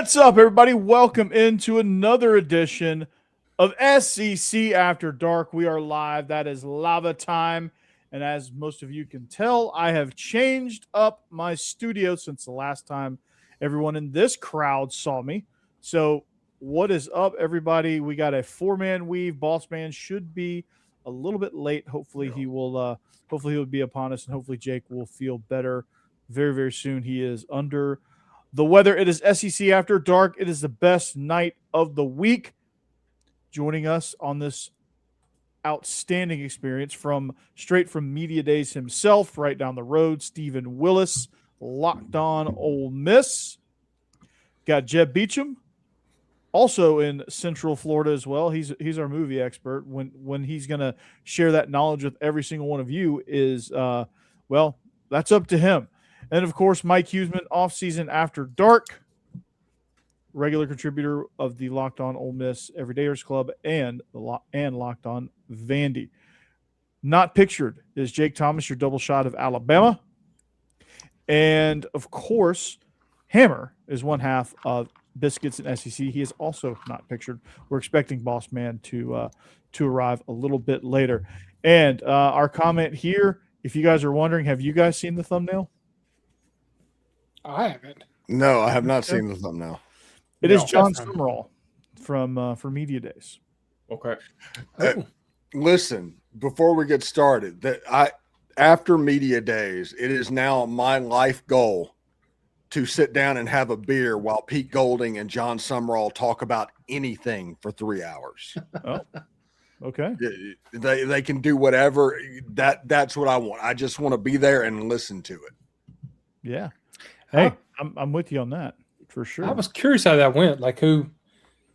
What's up, everybody? Welcome into another edition of SEC After Dark. We are live. That is lava time. And as most of you can tell, I have changed up my studio since the last time everyone in this crowd saw me. So what is up, everybody? We got a four-man weave. Boss man should be a little bit late. Hopefully he will be upon us, and hopefully Jake will feel better very, very soon. He is under the weather. It is SEC After Dark. It is the best night of the week. Joining us on this outstanding experience straight from Media Days himself, right down the road, Stephen Willis, Locked On Ole Miss. Got Jeb Beecham, also in Central Florida as well. He's our movie expert. When he's going to share that knowledge with every single one of you is, well, that's up to him. And, of course, Mike Huseman, Off-Season After Dark, regular contributor of the Locked On Ole Miss Everydayers Club and Locked On Vandy. Not pictured is Jake Thomas, your double shot of Alabama. And, of course, Hammer is one half of Biscuits and SEC. He is also not pictured. We're expecting Boss Man to arrive a little bit later. And our comment here, if you guys are wondering, have you guys seen the thumbnail? I haven't. No, I have not seen the thumbnail. It is John Summerall from Media Days. Okay. Listen, before we get started, after Media Days, it is now my life goal to sit down and have a beer while Pete Golding and John Summerall talk about anything for 3 hours. Oh, okay. They can do whatever. That's what I want. I just want to be there and listen to it. Yeah. Hey, I'm with you on that for sure. I was curious how that went. Like, who,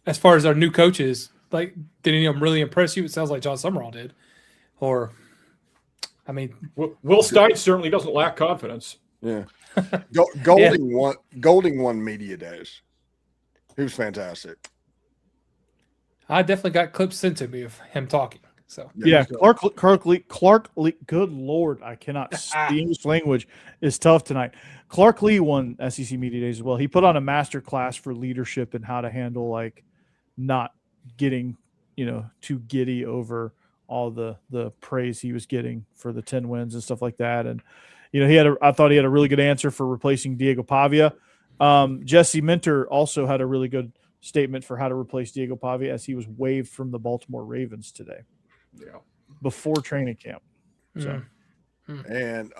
as far as our new coaches, like, did any of them really impress you? It sounds like John Summerall did. Or, I mean, Will Stein certainly doesn't lack confidence. Yeah. Golding won Media Days. He was fantastic. I definitely got clips sent to me of him talking. So yeah, Clark Lee. Good Lord, I cannot. The English language is tough tonight. Clark Lee won SEC Media Days as well. He put on a master class for leadership and how to handle like not getting too giddy over all the praise he was getting for the 10 wins and stuff like that. And I thought he had a really good answer for replacing Diego Pavia. Jesse Minter also had a really good statement for how to replace Diego Pavia as he was waived from the Baltimore Ravens today. Yeah, before training camp. So, and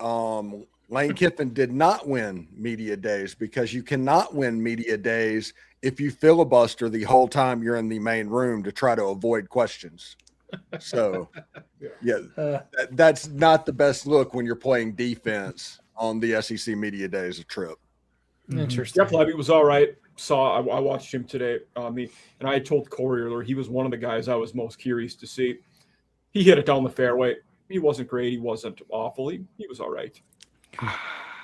Lane Kiffin did not win Media Days because you cannot win Media Days if you filibuster the whole time you're in the main room to try to avoid questions. So, that's not the best look when you're playing defense on the SEC Media Days trip. Interesting. Jeff Levy was all right. I watched him today. And I told Corey earlier he was one of the guys I was most curious to see. He hit it down the fairway. He wasn't great. He wasn't awful. He was all right.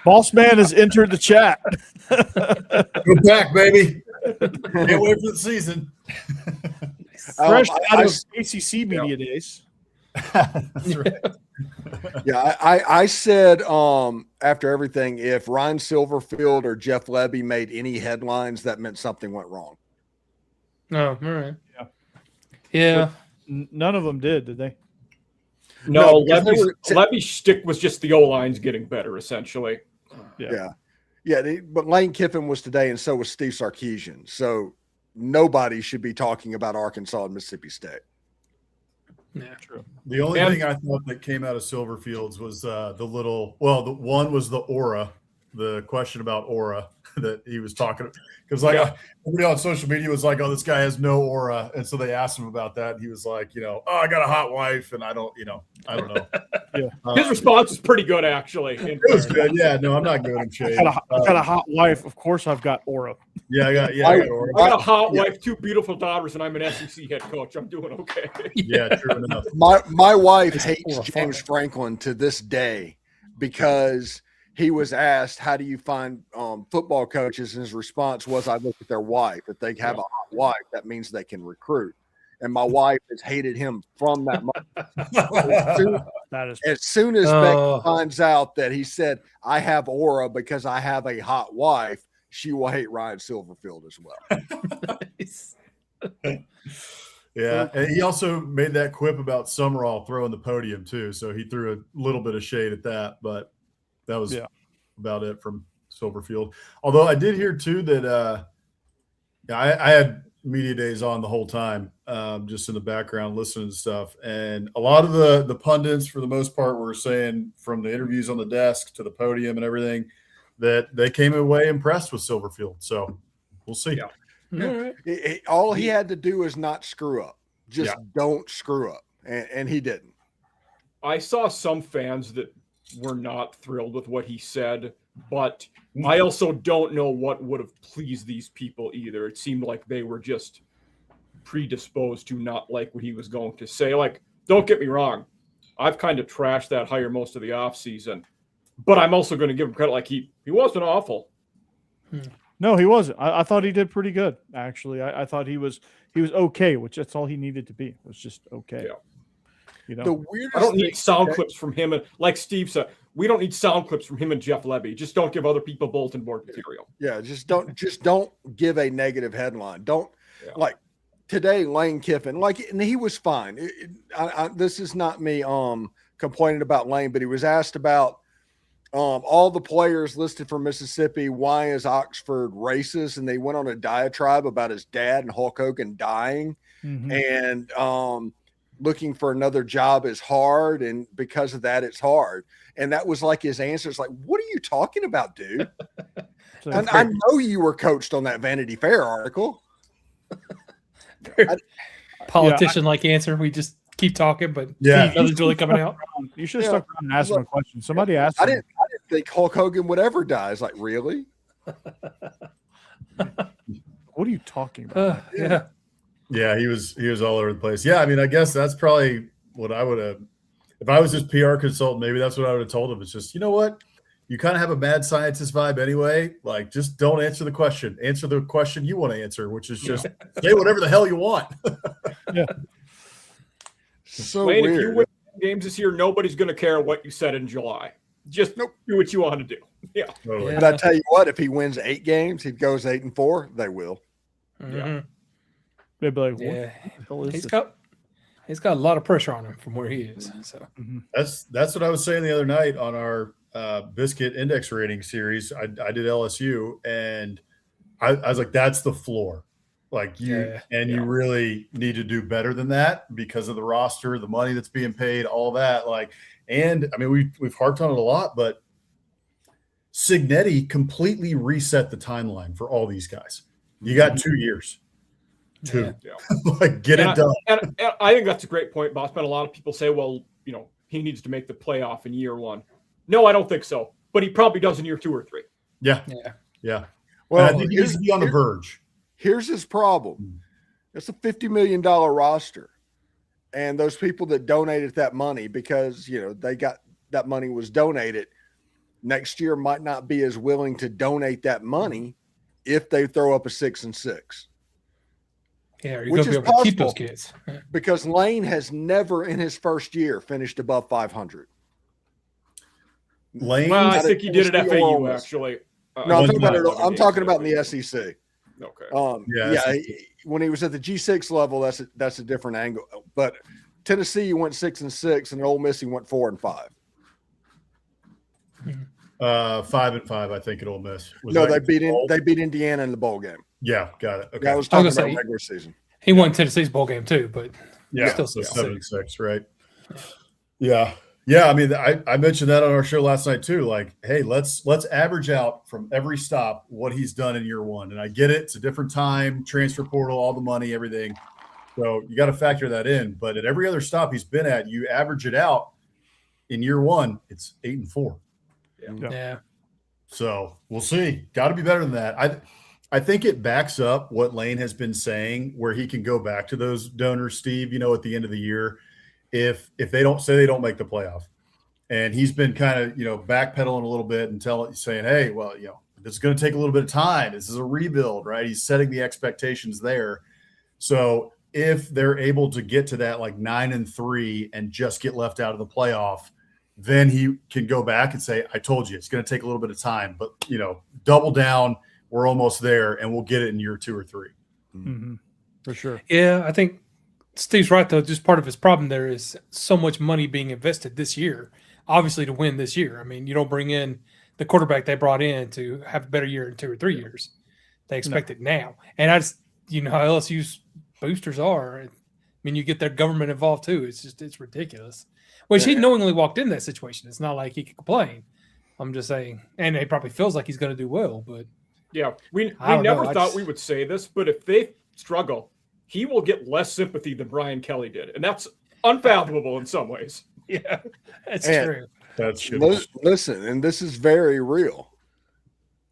Boss Man has entered the chat. Good back, baby. Can't wait for the season. Fresh out of ACC Media Days. That's right. Yeah, I said after everything, if Ryan Silverfield or Jeff Levy made any headlines, that meant something went wrong. Oh, all right. Yeah. None of them did they? No, Levy's shtick was just the O-line's getting better, essentially. Yeah. But Lane Kiffin was today, and so was Steve Sarkisian. So nobody should be talking about Arkansas and Mississippi State. Yeah, true. The only thing I thought that came out of Silverfields was the one was the aura, the question about aura that he was talking, because everybody on social media was like, oh, this guy has no aura. And so they asked him about that. And he was like, oh, I got a hot wife and I don't know. His response was pretty good, actually. It was good. Yeah, no, I'm not good in shade. I got a hot wife. Of course I've got aura. Yeah, I got aura. I got a hot wife, 2 beautiful daughters, and I'm an SEC head coach. I'm doing okay. Yeah, true enough. My wife hates James Franklin to this day because he was asked, how do you find football coaches? And his response was, I look at their wife. If they have a hot wife, that means they can recruit. And my wife has hated him from that moment. As soon as Becky finds out that he said, I have aura because I have a hot wife, she will hate Ryan Silverfield as well. Yeah, and he also made that quip about Summerall throwing the podium too. So he threw a little bit of shade at that, but that was about it from Silverfield. Although I did hear too that I had media days on the whole time, just in the background listening to stuff, and a lot of the pundits, for the most part, were saying from the interviews on the desk to the podium and everything that they came away impressed with Silverfield. So we'll see. Yeah. All he had to do is not screw up. Just don't screw up. And he didn't. I saw some fans that were not thrilled with what he said, but I also don't know what would have pleased these people either. It seemed like they were just predisposed to not like what he was going to say. Like, don't get me wrong. I've kind of trashed that hire most of the offseason, but I'm also going to give him credit. Like, he wasn't awful. No, he wasn't. I thought he did pretty good, actually. I thought he was okay, which that's all he needed to be. It was just okay. Yeah. You know, The weirdest I don't thing- need sound clips from him. And like Steve said, we don't need sound clips from him and Jeff Levy. Just don't give other people bulletin board material. Yeah, just don't give a negative headline. Don't like today Lane Kiffin, and he was fine. This is not me complaining about Lane, but he was asked about all the players listed for Mississippi. Why is Oxford racist? And they went on a diatribe about his dad and Hulk Hogan dying, and looking for another job is hard, and because of that, it's hard. And that was like his answer. It's like, what are you talking about, dude? And I know you were coached on that Vanity Fair article. Politician-like answer. We just keep talking, but nothing's really coming out. You should have stuck around and asked him a question. Somebody asked him. I didn't think Hulk Hogan would ever die. It's like, really? What are you talking about? Yeah, he was all over the place. Yeah, I mean, I guess that's probably what I would have. If I was his PR consultant, maybe that's what I would have told him. It's just, you know what? You kind of have a mad scientist vibe anyway. Like, just don't answer the question. Answer the question you want to answer, which is just say whatever the hell you want. So Wayne, weird. if you win games this year, nobody's going to care what you said in July. Just do what you want to do. Yeah. Totally. But I tell you what, if he wins 8 games, he goes 8-4. They will. Yeah. They'd be like, what Yeah. the hell is He's this? got a lot of pressure on him from where he is. So That's what I was saying the other night on our Biscuit Index rating series. I did LSU, and I was like, that's the floor. Like you really need to do better than that because of the roster, the money that's being paid, all that. Like, and I mean, we've harped on it a lot, but Signetti completely reset the timeline for all these guys. You got 2 years. Like, get it done. And I think that's a great point, Boss. But a lot of people say, well, he needs to make the playoff in year 1. No, I don't think so. But he probably does in year 2 or 3. Yeah. Well, and I think he needs to be on the verge. Here's his problem. It's a $50 million roster. And those people that donated that money, because, they got that money was donated, next year might not be as willing to donate that money if they throw up a 6-6. Yeah, you're going to be able to keep those kids. Because Lane has never in his first year finished above 500. Lane, well, I think he did at FAU, actually. No, I'm talking about in the SEC. Okay. When he was at the G6 level, that's a different angle. But Tennessee went 6-6, and Ole Miss he went 4-5. 5-5, I think, at Ole Miss. They beat Indiana in the bowl game. Yeah, got it. Okay. I was talking about regular season. He won Tennessee's bowl game too, but still 7-6, right? Yeah. I mean, I mentioned that on our show last night too. Like, hey, let's average out from every stop what he's done in year 1. And I get it; it's a different time, transfer portal, all the money, everything. So you got to factor that in. But at every other stop he's been at, you average it out. In year 1, it's 8-4. Yeah. So we'll see. Got to be better than that. I think it backs up what Lane has been saying, where he can go back to those donors, Steve, at the end of the year, if they don't make the playoff. And he's been kind of, backpedaling a little bit and saying, hey, well, this is going to take a little bit of time. This is a rebuild, right? He's setting the expectations there. So if they're able to get to that like 9-3 and just get left out of the playoff, then he can go back and say, I told you it's going to take a little bit of time, but double down, we're almost there, and we'll get it in year 2 or 3. Mm-hmm. For sure. Yeah, I think Steve's right, though. Just part of his problem there is so much money being invested this year, obviously, to win this year. I mean, you don't bring in the quarterback they brought in to have a better year in 2 or 3 years. They expect it now. And I just, you know how LSU's boosters are. I mean, you get their government involved, too. It's ridiculous. Which he knowingly walked in that situation. It's not like he could complain. I'm just saying. And he probably feels like he's going to do well, but. Yeah, we I don't never know, thought we would say this, but if they struggle, he will get less sympathy than Brian Kelly did. And that's unfathomable in some ways. Yeah, that's And- true. That's true. Listen, and this is very real.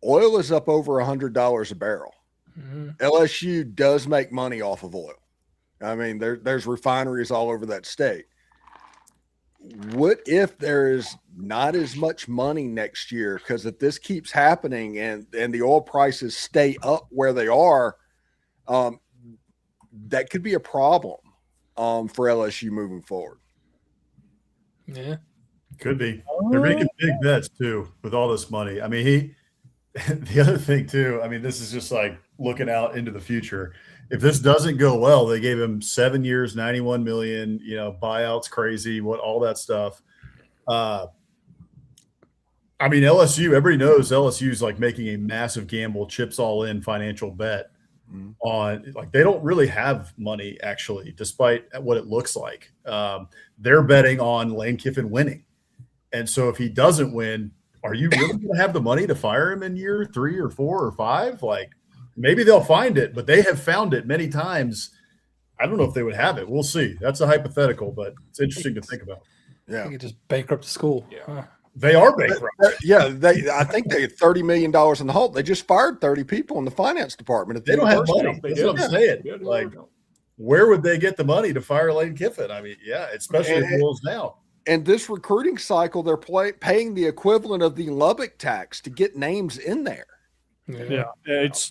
Oil is up over $100 a barrel. Mm-hmm. LSU does make money off of oil. I mean, there's refineries all over that state. What if there is not as much money next year? Because if this keeps happening and the oil prices stay up where they are, that could be a problem for LSU moving forward. Yeah. Could be. They're making big bets too with all this money. I mean, the other thing too, I mean, this is just like looking out into the future. If this doesn't go well, they gave him 7 years, 91 million, buyouts, crazy, all that stuff. I mean, LSU, everybody knows LSU is like making a massive gamble, chips all in financial bet on, like, they don't really have money actually, despite what it looks like. They're betting on Lane Kiffin winning. And so if he doesn't win, are you really going to have the money to fire him in year 3 or 4 or 5? Like, maybe they'll find it, but they have found it many times. I don't know if they would have it. We'll see. That's a hypothetical, but it's interesting to think about. You Yeah. could just bankrupt the school. Yeah. Huh. They are bankrupt. I think they had $30 million in the hole. They just fired 30 people in the finance department. At the They don't have university. money. They That's did. what I'm saying. Yeah, they Like, don't. where would they get the money to fire Lane Kiffin? I mean, yeah, especially if it rolls down. And this recruiting cycle, they're paying the equivalent of the Lubbock tax to get names in there. Yeah. It's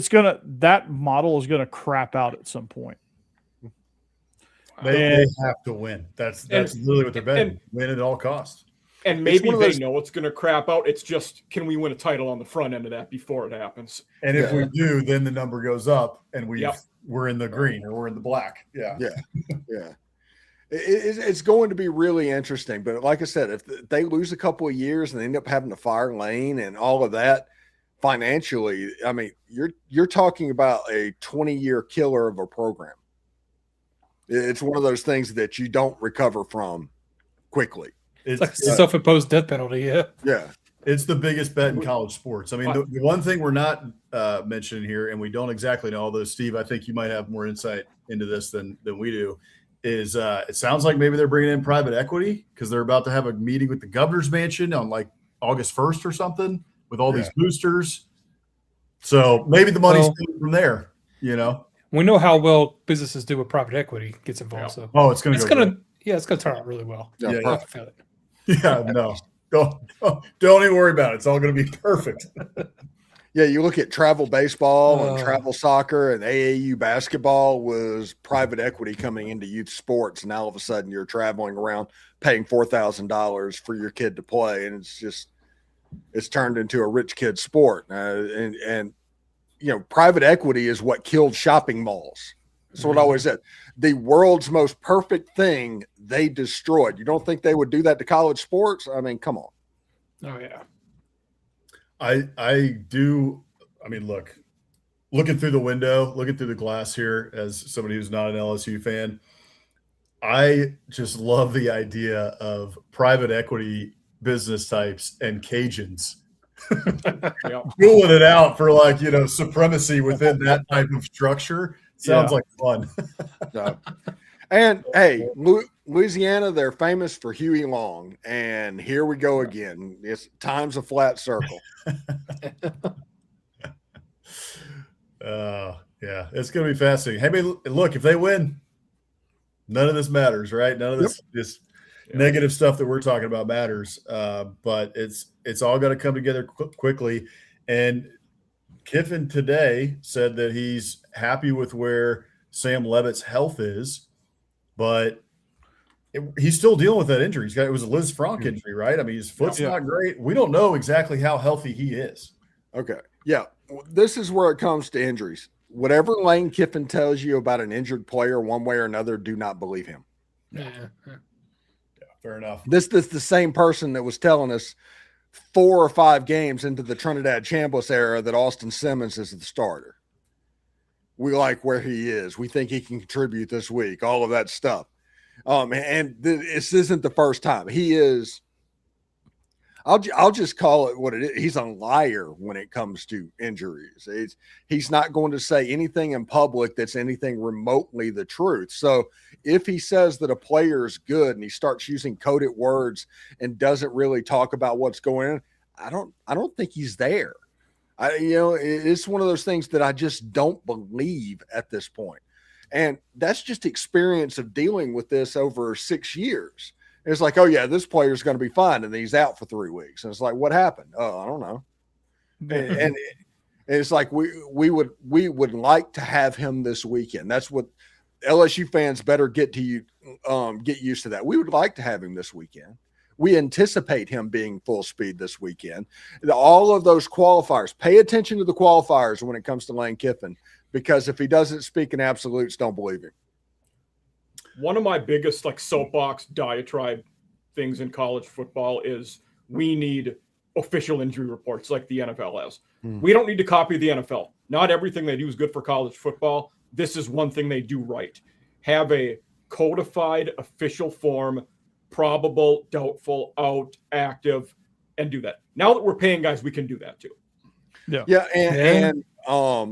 gonna, that model is gonna crap out at some point. They have to win. That's really what they're betting. Win at all costs. And maybe one of they those- know it's going to crap out. It's just, can we win a title on the front end of that before it happens? And if Yeah. we do, then the number goes up, and Yep. we're in the green or we're in the black. Yeah. Yeah. It's going to be really interesting. But like I said, if they lose a couple of years and they end up having to fire Lane and all of that financially, I mean, you're talking about a 20-year killer of a program. It's one of those things that you don't recover from quickly. It's like a self-imposed death penalty. Yeah. Yeah. It's the biggest bet in college sports. I mean, the one thing we're not mentioning here, and we don't exactly know, although Steve, I think you might have more insight into this than we do, is it sounds like maybe they're bringing in private equity because they're about to have a meeting with the governor's mansion on like August 1st or something with all these boosters. So maybe the money's coming from there, We know how well businesses do with private equity gets involved. So it's going to it's gonna turn out really well. Yeah, I can feel it. Yeah, no. Don't even worry about it. It's all going to be perfect. Yeah, you look at travel baseball and travel soccer and AAU basketball was private equity coming into youth sports. And now all of a sudden you're traveling around paying $4,000 for your kid to play. And it's turned into a rich kid sport. And private equity is what killed shopping malls. That's what I always said. The world's most perfect thing they destroyed. You don't think they would do that to college sports? I mean, come on. Oh yeah. I do. I mean, looking through the window, looking through the glass here as somebody who's not an LSU fan, I just love the idea of private equity business types and Cajuns pulling it out for supremacy within that type of structure. Sounds like fun. And hey, Louisiana, they're famous for Huey Long, and here we go again. It's time's a flat circle. Yeah, it's going to be fascinating. Hey, look, if they win, none of this matters, right? None of this negative stuff that we're talking about matters. But it's all going to come together quickly. And Kiffin today said that he's happy with where Sam Levitt's health is, but he's still dealing with that injury. It was a Liz Frank injury, right? I mean, his foot's not great. We don't know exactly how healthy he is. Okay. Yeah. This is where it comes to injuries. Whatever Lane Kiffin tells you about an injured player, one way or another, do not believe him. Yeah. Fair enough. This is the same person that was telling us 4 or 5 games into the Trinidad Chambliss era that Austin Simmons is the starter. We like where he is. We think he can contribute this week, all of that stuff. This isn't the first time. He is, I'll just call it what it is. He's a liar when it comes to injuries. He's not going to say anything in public that's anything remotely the truth. So if he says that a player is good and he starts using coded words and doesn't really talk about what's going on, I don't think he's there. It's one of those things that I just don't believe at this point. And that's just experience of dealing with this over 6 years. It's like, oh yeah, this player's going to be fine, and he's out for 3 weeks. And it's like, what happened? Oh, I don't know. And it's like we would like to have him this weekend. That's what LSU fans better get used to that. We would like to have him this weekend. We anticipate him being full speed this weekend. All of those qualifiers, pay attention to the qualifiers when it comes to Lane Kiffin, because if he doesn't speak in absolutes, don't believe him. One of my biggest soapbox diatribe things in college football is we need official injury reports like the NFL has. We don't need to copy the NFL. Not everything they do is good for college football. This is one thing they do right. Have a codified official form, probable, doubtful, out, active, and do that. Now that we're paying guys, we can do that too. Yeah. And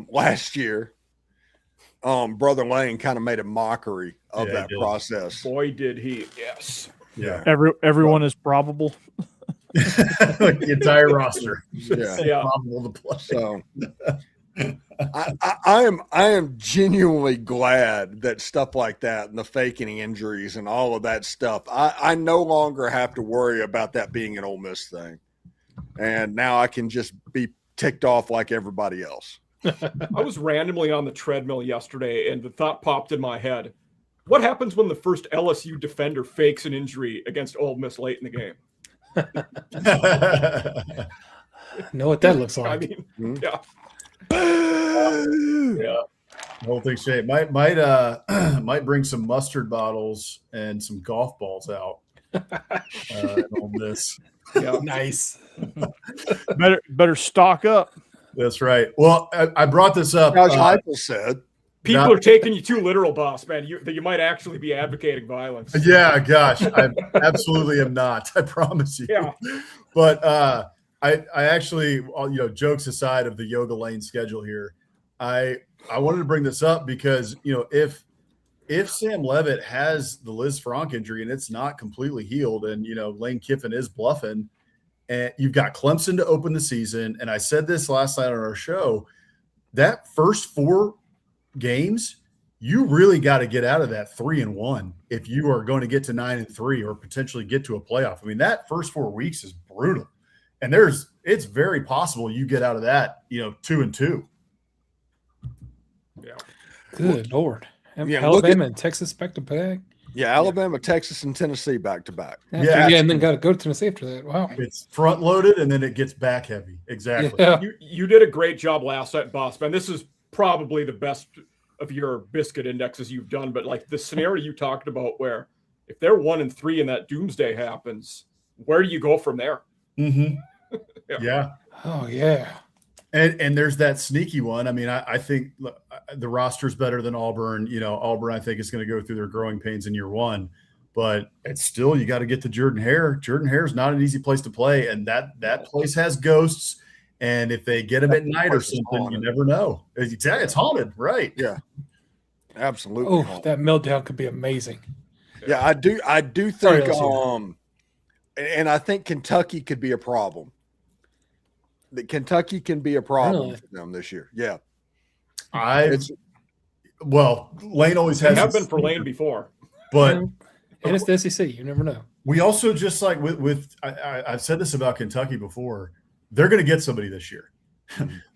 last year, Brother Lane kind of made a mockery of that process. Boy, did he. Yes. Yeah. Everyone is probable. The entire roster. Yeah. Probable to play. So I am genuinely glad that stuff like that and the faking injuries and all of that stuff, I no longer have to worry about that being an Ole Miss thing. And now I can just be ticked off like everybody else. I was randomly on the treadmill yesterday, and the thought popped in my head: what happens when the first LSU defender fakes an injury against Ole Miss late in the game? Know what that looks like. I mean, yeah. Yeah. The whole thing's shaped. Might bring some mustard bottles and some golf balls out on this. Yeah. Nice. Better stock up. That's right. Well, I brought this up. Josh Heupel said. People are taking you too literal, boss, man. You might actually be advocating violence. Yeah, gosh, I absolutely am not. I promise you. Yeah. But I actually, jokes aside of the Yoga Lane schedule here, I wanted to bring this up because if Sam Levitt has the Liz Frank injury and it's not completely healed, and Lane Kiffin is bluffing, and you've got Clemson to open the season, and I said this last night on our show, that first 4 games, you really got to get out of that 3-1 if you are going to get to 9-3 or potentially get to a playoff. I mean, that first 4 weeks is brutal, and it's very possible you get out of that 2-2. Yeah. Good Lord. Yeah, Alabama and Texas back to back. Yeah, Alabama, Texas, and Tennessee back to back. Yeah, and then got to go to Tennessee after that. Wow. It's front loaded and then it gets back heavy. Exactly. Yeah. You did a great job last night, boss, man. This is probably the best of your biscuit indexes you've done. But the scenario you talked about where if they're 1-3 and that doomsday happens, where do you go from there? Mm-hmm. Yeah. Oh, yeah. And there's that sneaky one. I mean, I think the roster's better than Auburn. Auburn, I think, is going to go through their growing pains in year 1. But it's still, you got to get to Jordan Hare. Jordan Hare is not an easy place to play. And that place has ghosts. And if they get him at night or something, you never know. It's haunted, right? Yeah. Absolutely. Oh, that meltdown could be amazing. Yeah, I do think and I think Kentucky could be a problem. That Kentucky can be a problem for them this year. Yeah. Lane always has. They have been for Lane before. But and it's the SEC. You never know. We also just I've said this about Kentucky before. They're going to get somebody this year.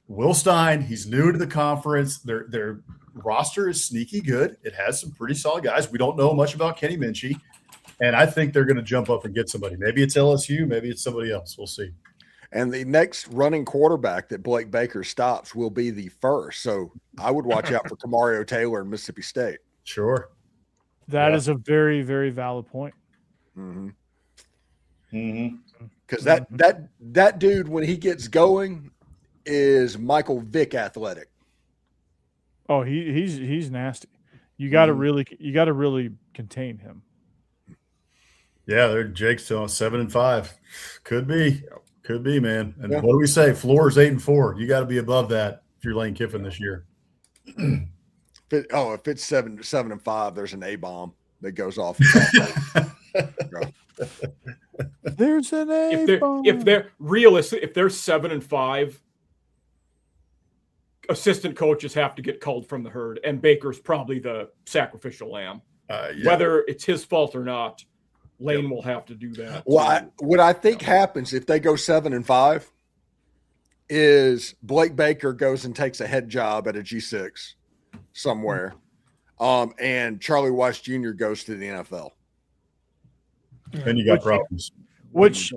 Will Stein, he's new to the conference. Their roster is sneaky good. It has some pretty solid guys. We don't know much about Kenny Minchie. And I think they're going to jump up and get somebody. Maybe it's LSU. Maybe it's somebody else. We'll see. And the next running quarterback that Blake Baker stops will be the first. So I would watch out for Kamario Taylor in Mississippi State. Sure. That is a very, very valid point. Because that dude, when he gets going, is Michael Vick athletic. Oh, he's nasty. You got to really contain him. Yeah, Jake's still 7-5. Could be, man. And what do we say? Floor is 8-4. You got to be above that if you're Lane Kiffin this year. If it's 7-5, there's an A-bomb that goes off. There's an A-bomb. If they're realistic, if they're 7-5, assistant coaches have to get culled from the herd, and Baker's probably the sacrificial lamb. Whether it's his fault or not, Lane will have to do that. Well, what I think happens if they go 7-5 is Blake Baker goes and takes a head job at a G6 somewhere, and Charlie Weiss Jr. goes to the NFL. Then you got problems. Which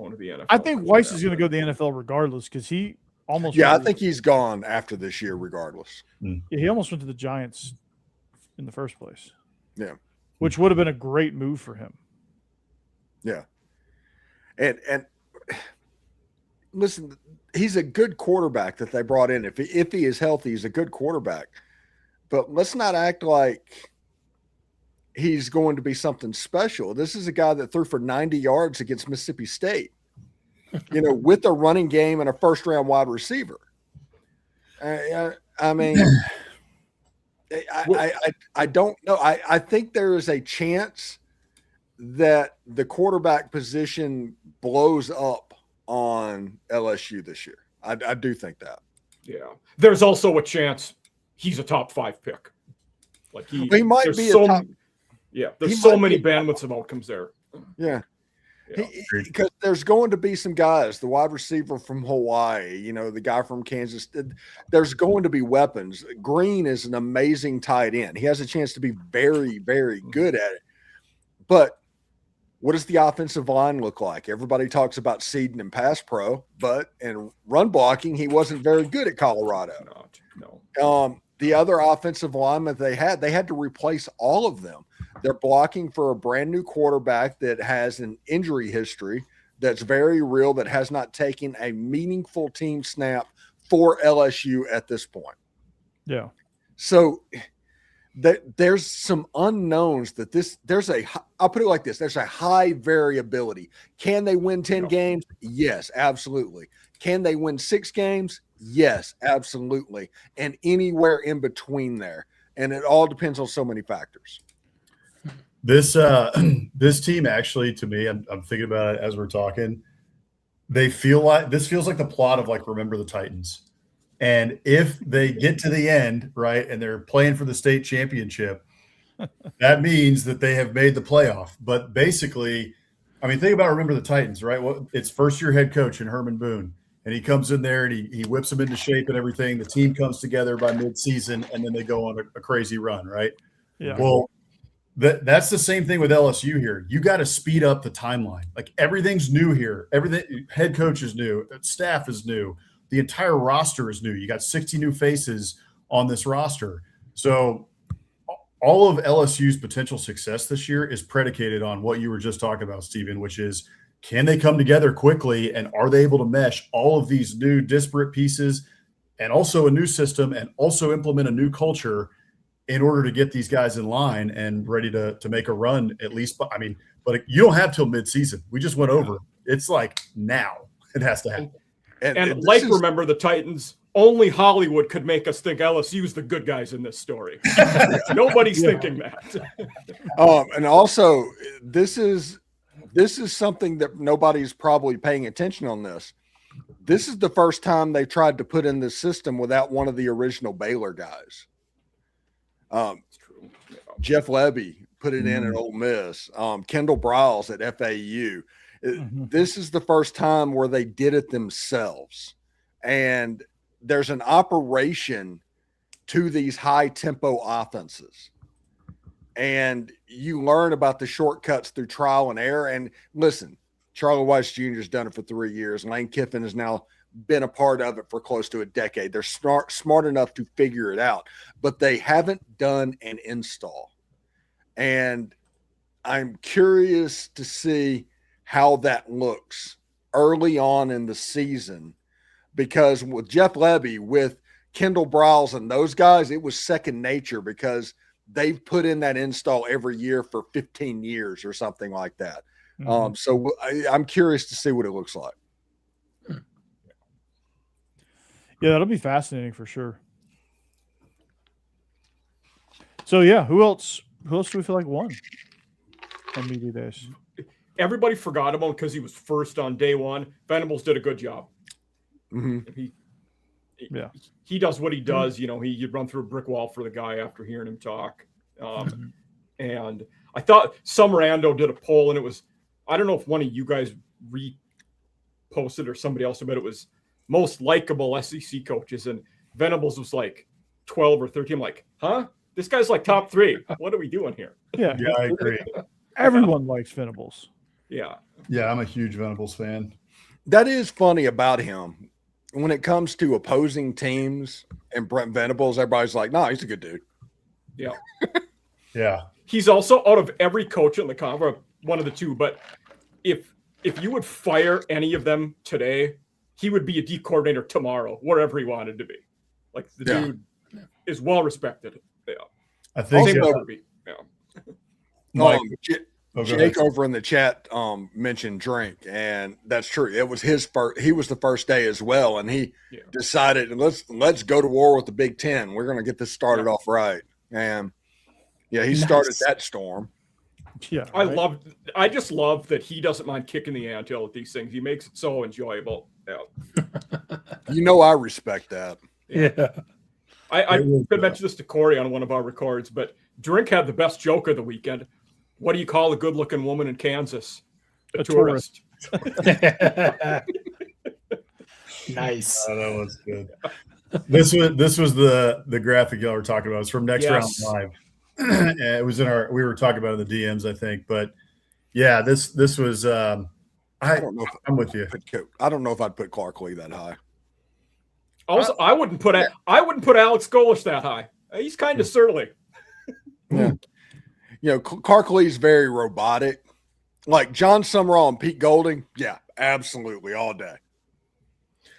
I think Weiss is going to go to the NFL regardless because he almost. Yeah, I think he's gone after this year regardless. Yeah, he almost went to the Giants in the first place. Yeah, which would have been a great move for him. Yeah, and listen, he's a good quarterback that they brought in. If he is healthy, he's a good quarterback. But let's not act like he's going to be something special. This is a guy that threw for 90 yards against Mississippi State, with a running game and a first-round wide receiver. I mean, I don't know. I think there is a chance that the quarterback position blows up on LSU this year. I do think that. Yeah. There's also a chance he's a top 5 pick. Like he might be a top. Yeah, there's so many bandwidths of outcomes there. Yeah. Because there's going to be some guys, the wide receiver from Hawaii, the guy from Kansas. There's going to be weapons. Green is an amazing tight end. He has a chance to be very, very good at it. But what does the offensive line look like? Everybody talks about seeding and pass pro, but in run blocking, he wasn't very good at Colorado. No. The other offensive linemen they had to replace all of them. They're blocking for a brand new quarterback that has an injury history that's very real, that has not taken a meaningful team snap for LSU at this point. Yeah. So there's some unknowns I'll put it like this. There's a high variability. Can they win 10 games? Yes, absolutely. Can they win 6 games? Yes, absolutely. And anywhere in between there. And it all depends on so many factors. This team actually, to me, I'm thinking about it as we're talking. This feels like the plot of Remember the Titans. And if they get to the end, right, and they're playing for the state championship, that means that they have made the playoff. But basically, think about Remember the Titans, right? Well, it's first-year head coach in Herman Boone. And he comes in there and he whips them into shape and everything. The team comes together by mid-season, and then they go on a crazy run, right? Yeah. Well, that's the same thing with LSU here. You got to speed up the timeline. Everything's new here. Everything, head coach is new. Staff is new. The entire roster is new. You got 60 new faces on this roster. So all of LSU's potential success this year is predicated on what you were just talking about, Stephen, which is, can they come together quickly, and are they able to mesh all of these new disparate pieces and also a new system and also implement a new culture in order to get these guys in line and ready to make a run at least? But you don't have till midseason. We just went over. It's now it has to happen. And Remember the Titans, only Hollywood could make us think LSU's the good guys in this story. Nobody's thinking that. And also, this is something that nobody's probably paying attention on this. This is the first time they tried to put in this system without one of the original Baylor guys. Jeff Levy put it in at Ole Miss. Kendall Briles at FAU. This is the first time where they did it themselves. And there's an operation to these high tempo offenses. And you learn about the shortcuts through trial and error. And listen, Charlie Weiss Jr. has done it for 3 years. Lane Kiffin has now been a part of it for close to a decade. They're smart enough to figure it out, but they haven't done an install. And I'm curious to see how that looks early on in the season, because with Jeff Levy, with Kendall Briles and those guys, it was second nature because they've put in that install every year for 15 years or something like that. Mhm. So I'm curious to see what it looks like. Yeah, that'll be fascinating for sure. So yeah, who else do we feel like won on media days? Everybody forgot him because he was first on day one. Venables did a good job. Mm-hmm. He does what he does. You know, you run through a brick wall for the guy after hearing him talk. And I thought some rando did a poll, and it was, I don't know if one of you guys reposted or somebody else, but it was most likable SEC coaches, and Venables was like 12 or 13. I'm like, huh? This guy's like top 3. What are we doing here? Yeah, Yeah, I agree. everyone likes Venables. Yeah. Yeah, I'm a huge Venables fan. That is funny about him. When it comes to opposing teams and Brent Venables, everybody's like, "No, he's a good dude." Yeah. Yeah. He's also, out of every coach in the conference, one of the two, but if you would fire any of them today, he would be a D coordinator tomorrow, wherever he wanted to be. Like, the dude is well respected. Yeah. I think Mike, Jake over in the chat mentioned drink, and that's true. It was his first. He was the first day as well, and he decided let's go to war with the Big Ten. We're going to get this started off right, and he started that storm. Yeah, I just love that he doesn't mind kicking the anthill at these things. He makes it so enjoyable. Yeah. I respect that. Yeah. I could mention this to Corey on one of our records, but Drink had the best joke of the weekend. What do you call a good-looking woman in Kansas? A tourist. Nice. Oh, that was good. This was the graphic y'all were talking about. It's from Next Round Live. It was we were talking about it in the DMs, I think. But yeah, this was. I don't know. I'm with you. I don't know if I'd put Clark Lee that high. Also, I wouldn't put Alex Golish that high. He's kind of surly. Yeah. Clark Lee's very robotic. Like John Summerall and Pete Golding, yeah, absolutely, all day.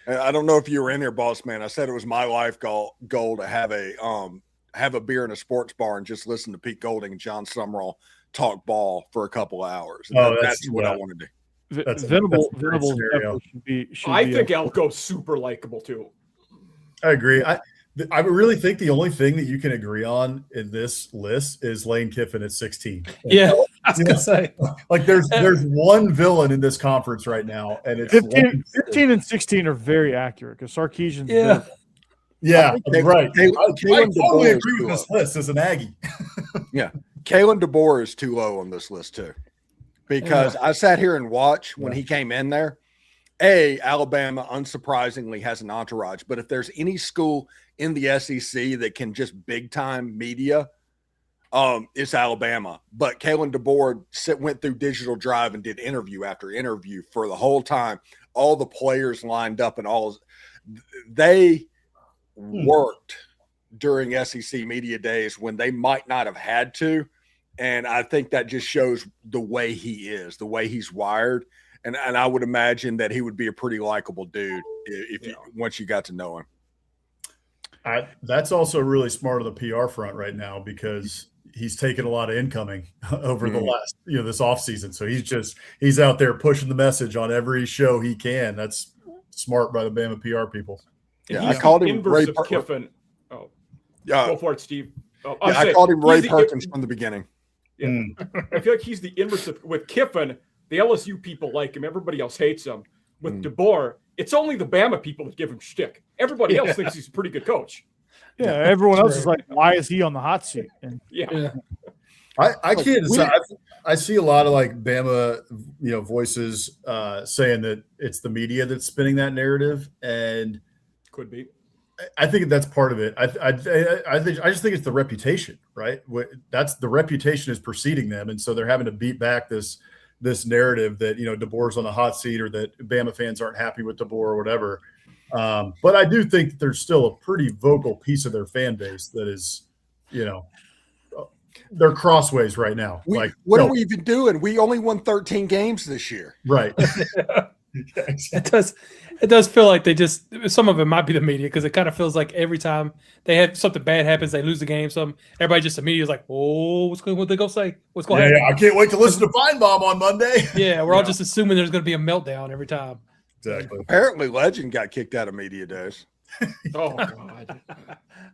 I don't know if you were in here, boss man. I said it was my life goal to have a beer in a sports bar and just listen to Pete Golding and John Summerall talk ball for a couple of hours. That's what I want to do. Venable I think Elko's super likable too. I agree. I really think the only thing that you can agree on in this list is Lane Kiffin at 16. Yeah, I was gonna say, like there's one villain in this conference right now, and it's 15 and 16 are very accurate because Sarkisian's right. I totally agree with this this list as an Aggie. Yeah, Kalen DeBoer is too low on this list too, because I sat here and watched when he came in there. Alabama, unsurprisingly, has an entourage. But if there's any school in the SEC that can just big-time media, it's Alabama. But Kalen DeBoer went through Digital Drive and did interview after interview for the whole time. All the players lined up and they worked during SEC media days when they might not have had to. And I think that just shows the way he is, the way he's wired. And I would imagine that he would be a pretty likable dude once you got to know him. That's also really smart on the PR front right now because he's taken a lot of incoming over the last, this offseason. So he's out there pushing the message on every show he can. That's smart by the Bama PR people. Yeah, I called him Ray Kiffin. Oh, go for it, Steve. I called him Ray Perkins from the beginning. Yeah. I feel like he's the inverse with Kiffin. The LSU people like him. Everybody else hates him. With DeBoer, it's only the Bama people that give him shtick. Everybody else thinks he's a pretty good coach. Yeah, everyone else is like, why is he on the hot seat? And I can't decide. I see a lot of like Bama, voices saying that it's the media that's spinning that narrative, and could be. I think that's part of it. I just think it's the reputation, right? That's the reputation is preceding them, and so they're having to beat back this this narrative that, DeBoer's on the hot seat or that Bama fans aren't happy with DeBoer or whatever. But I do think that there's still a pretty vocal piece of their fan base that is, they're crossways right now. What are we even doing? We only won 13 games this year. Right. It does feel like some of it might be the media, because it kind of feels like every time they have something bad happens, they lose the game. Everybody just immediately is like, "Oh, what they gonna say? What's going to happen?" Yeah, I can't wait to listen to Feinbaum on Monday. Yeah, we're all just assuming there's going to be a meltdown every time. Exactly. Apparently, Legend got kicked out of media days. Oh God.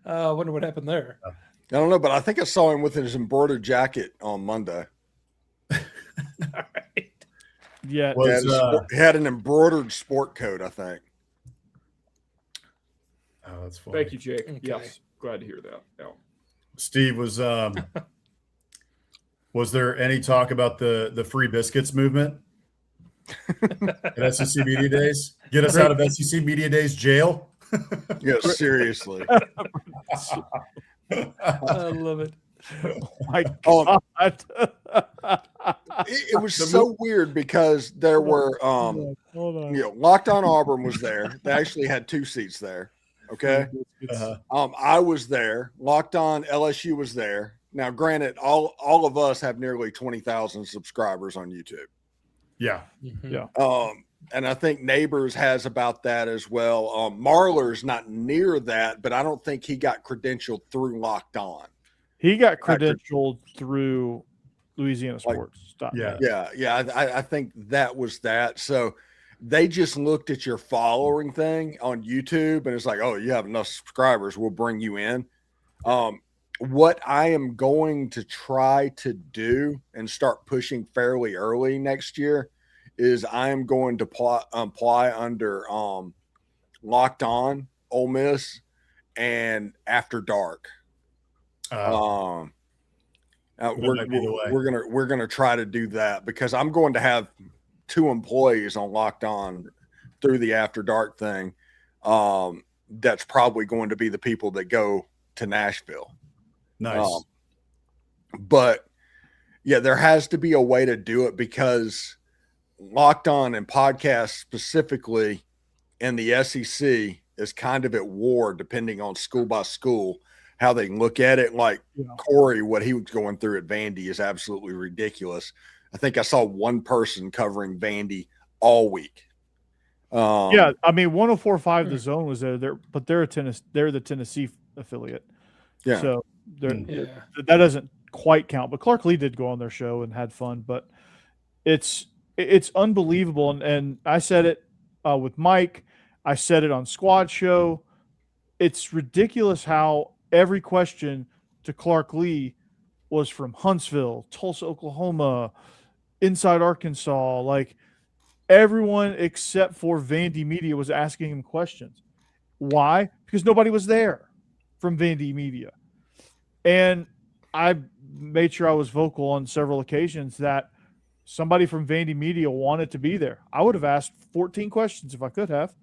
I wonder what happened there. I don't know, but I think I saw him with his embroidered jacket on Monday. All right. Yeah, He had an embroidered sport coat, I think. Oh, that's funny. Thank you, Jake. Okay. Yes, glad to hear that. Yeah. Steve, was there any talk about the free biscuits movement at SEC Media Days? Get us out of SEC Media Days jail. Yeah, seriously. I love it. oh my God. It was so weird because there were Hold on. Locked On Auburn was there. They actually had 2 seats there. Okay. I was there. Locked On LSU was there. Now, granted, all of us have nearly 20,000 subscribers on YouTube. Yeah. Yeah. And I think Neighbors has about that as well. Marler's not near that, but I don't think he got credentialed through Locked On. He got credentialed through Louisiana Sports. I think that was that. So they just looked at your following thing on YouTube and it's like, oh, you have enough subscribers, we'll bring you in. What I am going to try to do and start pushing fairly early next year is I am going to apply under Locked On Ole Miss and After Dark. We're gonna try to do that because I'm going to have 2 employees on Locked On through the After Dark thing. That's probably going to be the people that go to Nashville. Nice. But yeah, there has to be a way to do it because Locked On and podcasts specifically in the SEC is kind of at war depending on school by school, how they look at it. Like Corey, what he was going through at Vandy is absolutely ridiculous. I think I saw one person covering Vandy all week. Yeah, I mean 104.5 The Zone was there, but they're the Tennessee affiliate. Yeah. So that doesn't quite count. But Clark Lee did go on their show and had fun. But it's unbelievable. And I said it with Mike. I said it on Squad Show. It's ridiculous how every question to Clark Lee was from Huntsville, Tulsa, Oklahoma, inside Arkansas. Like everyone except for Vandy Media was asking him questions. Why? Because nobody was there from Vandy Media. And I made sure I was vocal on several occasions that somebody from Vandy Media wanted to be there. I would have asked 14 questions if I could have.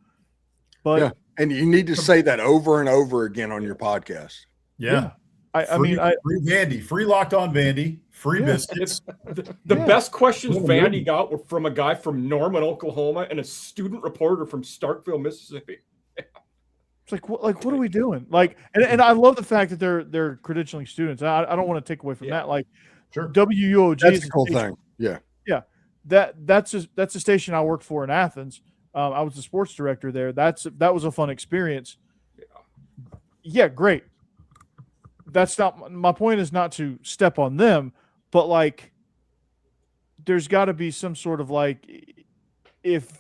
But and you need to say that over and over again on your podcast. Yeah. Free Vandy, free Locked On Vandy, free biscuits. The best questions Vandy got were from a guy from Norman, Oklahoma, and a student reporter from Starkville, Mississippi. It's like what are we doing? Like, and I love the fact that they're credentialing students. I don't want to take away from that. Like, sure, WUOG that's a cool thing. Yeah. That's a station I worked for in Athens. I was the sports director there. That was a fun experience. Yeah, great. That's not my point. Is not to step on them, but like, there's got to be some sort of like, if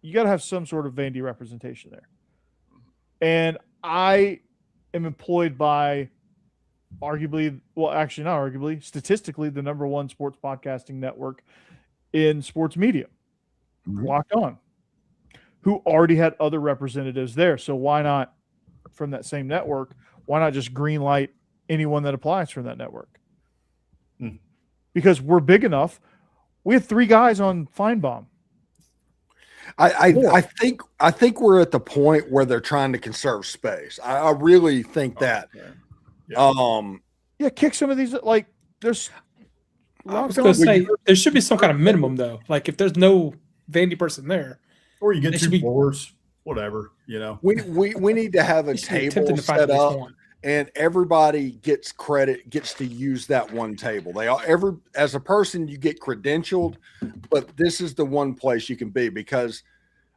you got to have some sort of Vandy representation there. And I am employed by statistically, the number 1 sports podcasting network in sports media, Locked On, who already had other representatives there. So why not, from that same network, why not just green light anyone that applies from that network? Because we're big enough. We had 3 guys on Feinbaum. I think we're at the point where they're trying to conserve space. I really think that. Kick some of these. Like, there's I was going to say there should be some kind of minimum though. Like if there's no Vandy person there, or you get It two should be- floors, whatever, you know. We need to have a you should be table attempting to find set at least up, one. and everybody gets to use that one table. As a person, you get credentialed, but this is the one place you can be, because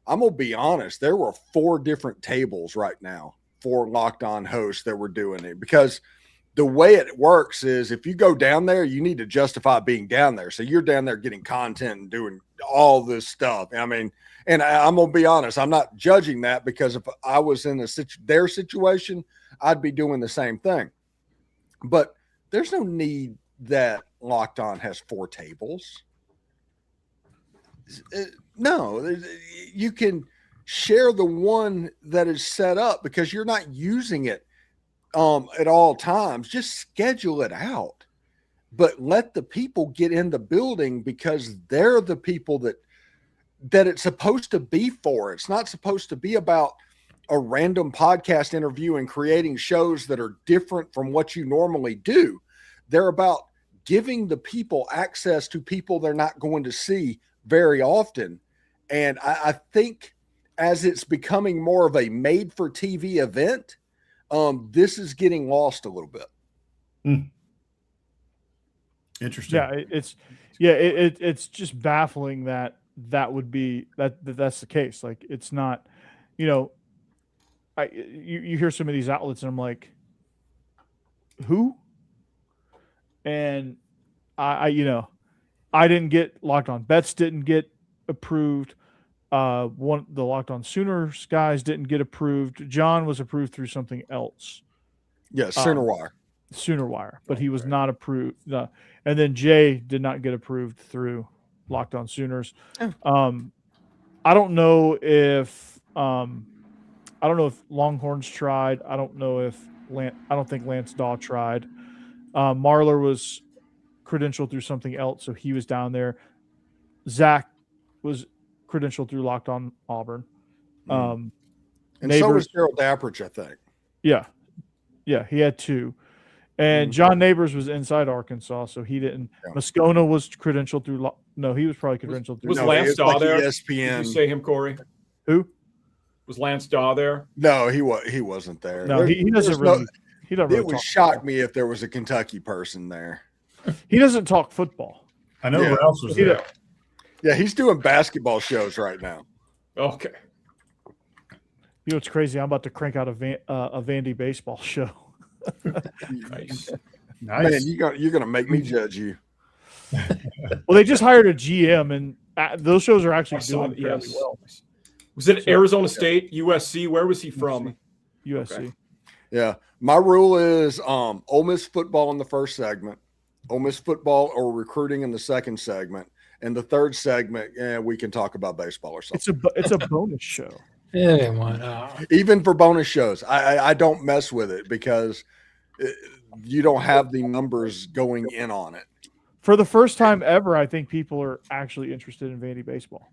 I'm gonna be honest, there were 4 different tables right now for Locked On hosts that were doing it, because the way it works is if you go down there, you need to justify being down there. So you're down there getting content and doing all this stuff. I mean, and I'm going to be honest, I'm not judging that, because if I was in their situation, I'd be doing the same thing. But there's no need that Locked On has 4 tables. No, you can share the one that is set up, because you're not using it at all times. Just schedule it out, but let the people get in the building, because they're the people that it's supposed to be for. It's not supposed to be about a random podcast interview and creating shows that are different from what you normally do. They're about giving the people access to people they're not going to see very often. And I think as it's becoming more of a made for TV event, this is getting lost a little bit. Interesting. Yeah, it's just baffling that would be that's the case. Like, it's not, you hear some of these outlets and I'm like, who? And I didn't get Locked On Bets, didn't get approved. The Locked On Sooners guys didn't get approved. John was approved through something else. Yeah, Sooner Wire. But he was not approved. And then Jay did not get approved through Locked On Sooners. I don't know if Longhorns tried. I don't think Lance Daw tried. Marler was credentialed through something else, so he was down there. Zach was credentialed through Locked On Auburn. And Neighbors, so was Gerald Dapprich, I think. Yeah, he had 2. And John Neighbors was inside Arkansas, so he didn't. Yeah. Moscona was credentialed through. No, he was probably credentialed through. Was Lance Daw there? ESPN. Did you say him, Corey? Who? Was Lance Daw there? No, he wasn't there. No, he doesn't really. He doesn't really. It would shock me if there was a Kentucky person there. He doesn't talk football. I know who else was there. Yeah, he's doing basketball shows right now. Okay. You know what's crazy? I'm about to crank out a Vandy baseball show. Nice. Man, you're gonna make me judge you. Well, they just hired a GM, and those shows are actually doing fairly well. Was it Arizona State, USC? Where was he from? USC. Okay. Yeah, my rule is Ole Miss football in the first segment, Ole Miss football or recruiting in the second segment, and the third segment, we can talk about baseball or something. It's a bonus show. Yeah, why not? Even for bonus shows, I don't mess with it, because you don't have the numbers going in on it. For the first time ever, I think people are actually interested in Vandy baseball.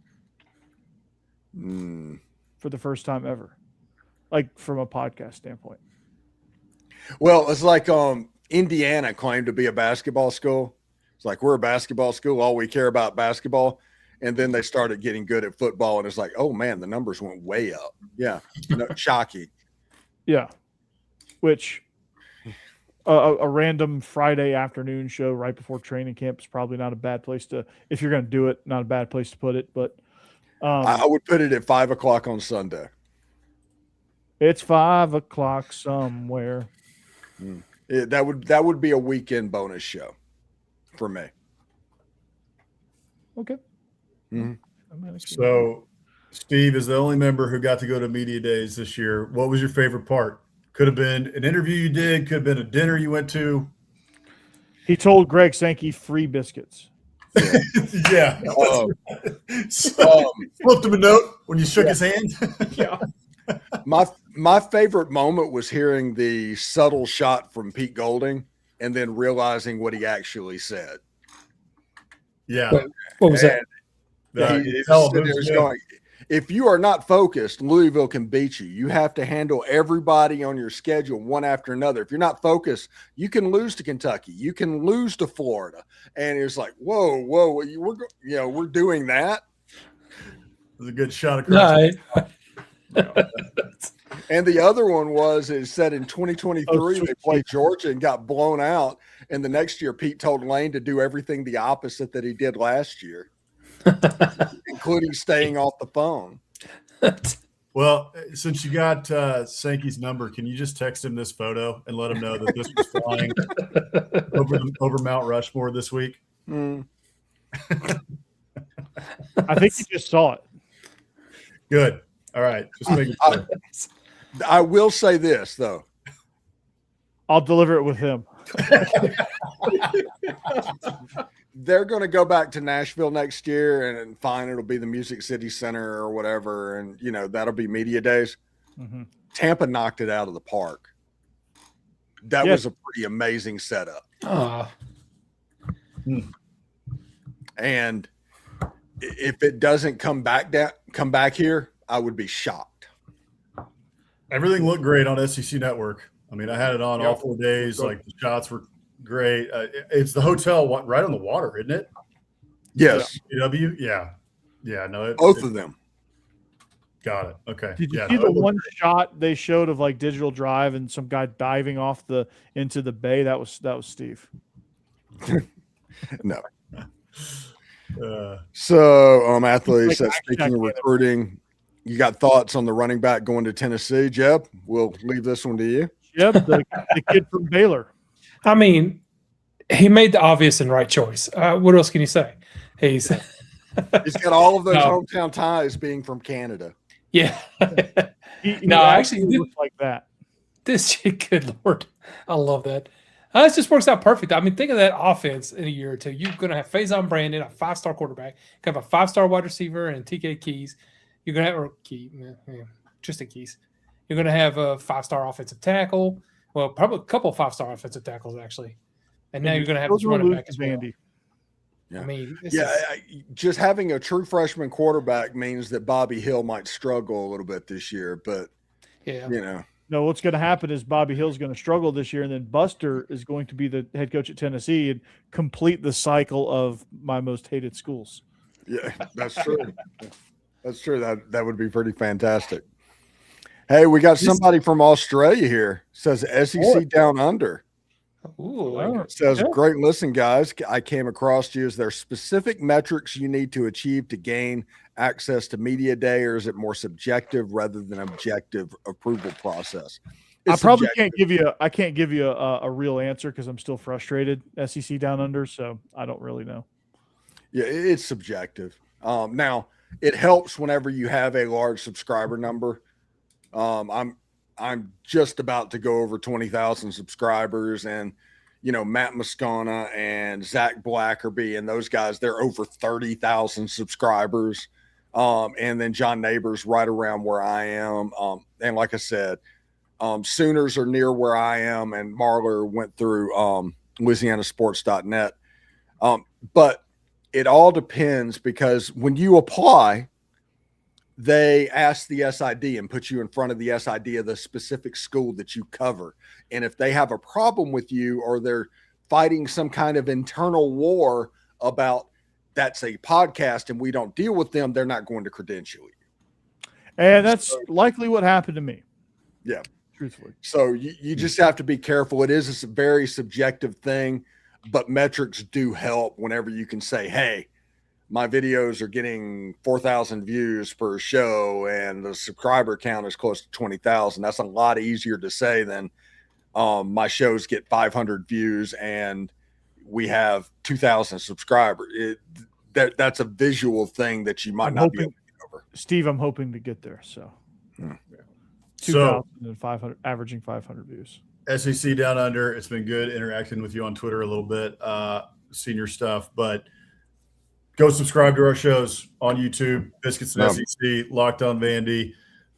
For the first time ever, like from a podcast standpoint. Well, it's like Indiana claimed to be a basketball school. It's like, we're a basketball school. All we care about basketball. And then they started getting good at football, and it's like, oh man, the numbers went way up. Yeah, shocking. Yeah, which a random Friday afternoon show right before training camp is probably not a bad place to, if you're going to do it, not a bad place to put it. But I would put it at 5 o'clock on Sunday. It's 5 o'clock somewhere. That would be a weekend bonus show for me. Okay. Mm-hmm. So, Steve is the only member who got to go to media days this year. What was your favorite part? Could have been an interview you did. Could have been a dinner you went to. He told Greg Sankey free biscuits. Yeah. Flipped him a note when you shook his hand. Yeah. My favorite moment was hearing the subtle shot from Pete Golding and then realizing what he actually said. Yeah. What was that? If you are not focused, Louisville can beat you. You have to handle everybody on your schedule one after another. If you're not focused, you can lose to Kentucky. You can lose to Florida. And it's like, whoa, we're doing that. It was a good shot across. No, And the other one it said in 2023 they played Georgia and got blown out. And the next year, Pete told Lane to do everything the opposite that he did last year, including staying off the phone. Well, since you got Sankey's number, can you just text him this photo and let him know that this was flying over Mount Rushmore this week? Mm. I think you just saw it. Good. All right. Just making sure. I will say this, though. I'll deliver it with him. They're going to go back to Nashville next year, and fine, it'll be the Music City Center or whatever, and that'll be media days. Mm-hmm. Tampa knocked it out of the park. That was a pretty amazing setup. And if it doesn't come back here, I would be shocked. Everything looked great on SEC Network. I mean, I had it on all 4 days. Like, the shots were great. It's the hotel right on the water, isn't it? Yes. UW? Yeah. No, both of them. Got it. Okay. Did you see the one shot they showed of like Digital Drive and some guy diving off into the bay? That was Steve. No. So, athlete says, speaking of recruiting, you got thoughts on the running back going to Tennessee, Jeb? We'll leave this one to you. Jeb, the kid from Baylor. I mean, he made the obvious and right choice. What else can you say? He's got all of those hometown ties, being from Canada. Yeah. He actually looks like that. This good Lord, I love that. This just works out perfect. I mean, think of that offense in a year or two. You're going to have Faison Brandon, a 5-star quarterback. You have a 5-star wide receiver and TK Keys. You're going to have Tristan Keys. You're going to have a 5-star offensive tackle. Well, probably a couple of 5-star offensive tackles, actually. And now you're going to have this running back as well. Yeah. I mean, just having a true freshman quarterback means that Bobby Hill might struggle a little bit this year. But, No, what's going to happen is Bobby Hill's going to struggle this year, and then Buster is going to be the head coach at Tennessee and complete the cycle of my most hated schools. Yeah, that's true. That's true. That would be pretty fantastic. Hey, we got somebody from Australia here. Says SEC Down Under. Ooh, Says, great listen, guys. I came across you. Is there specific metrics you need to achieve to gain access to media day, or is it more subjective rather than objective approval process? I probably can't give you a real answer because I'm still frustrated. SEC Down Under, so I don't really know. Yeah, it's subjective. Now it helps whenever you have a large subscriber number. I'm just about to go over 20,000 subscribers, and Matt Moscona and Zach Blackerby and those guys, they're over 30,000 subscribers. And then John Neighbors right around where I am. And like I said, Sooners are near where I am, and Marler went through LouisianaSports.net. But it all depends, because when you apply, they ask the SID and put you in front of the SID of the specific school that you cover. And if they have a problem with you, or they're fighting some kind of internal war about that's a podcast and we don't deal with them, they're not going to credential you. And that's likely what happened to me. Yeah. Truthfully. So you just have to be careful. It is a very subjective thing, but metrics do help whenever you can say, hey, my videos are getting 4,000 views per show and the subscriber count is close to 20,000. That's a lot easier to say than my shows get 500 views and we have 2,000 subscribers. That's a visual thing that you might not be able to get over. Steve, I'm hoping to get there. So, 2,500, averaging 500 views. SEC Down Under. It's been good interacting with you on Twitter a little bit, senior stuff, but go subscribe to our shows on YouTube, Biscuits and SEC, Locked on Vandy,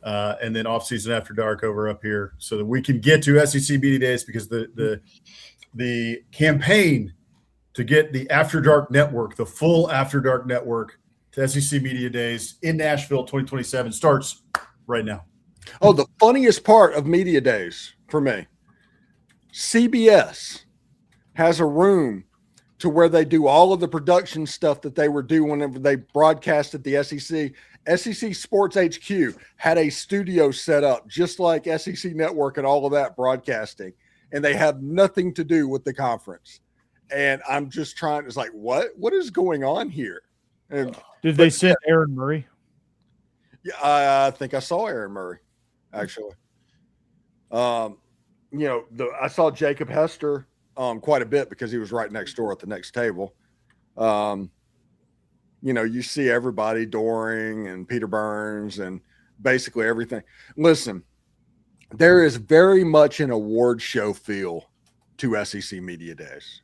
and then Off Season After Dark over up here, so that we can get to SEC Media Days, because the campaign to get the After Dark network, the full After Dark network, to SEC Media Days in Nashville 2027 starts right now. Oh, the funniest part of Media Days for me, CBS has a room to where they do all of the production stuff that they were doing whenever they broadcasted the SEC. SEC Sports HQ had a studio set up just like SEC Network and all of that broadcasting, and they have nothing to do with the conference. And I'm just trying, it's like, what is going on here? And, Did they send Aaron Murray? yeah, I think I saw Aaron Murray, actually. I saw Jacob Hester quite a bit because he was right next door at the next table. You see everybody, Doring and Peter Burns and basically everything. Listen, there is very much an award show feel to SEC Media Days.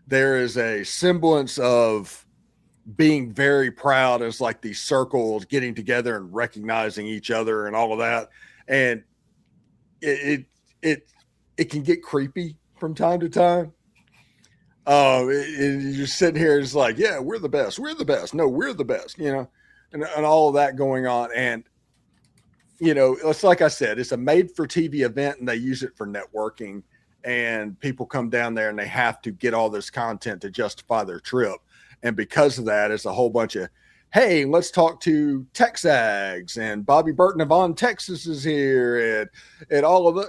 There is a semblance of being very proud as like these circles getting together and recognizing each other and all of that. And it can get creepy from time to time. You're sitting here, it's like, yeah, we're the best. We're the best. No, we're the best, and all of that going on. And, it's like I said, it's a made for TV event and they use it for networking, and people come down there and they have to get all this content to justify their trip. And because of that, it's a whole bunch of, hey, let's talk to Texags, and Bobby Burton of On Texas is here, and all of the,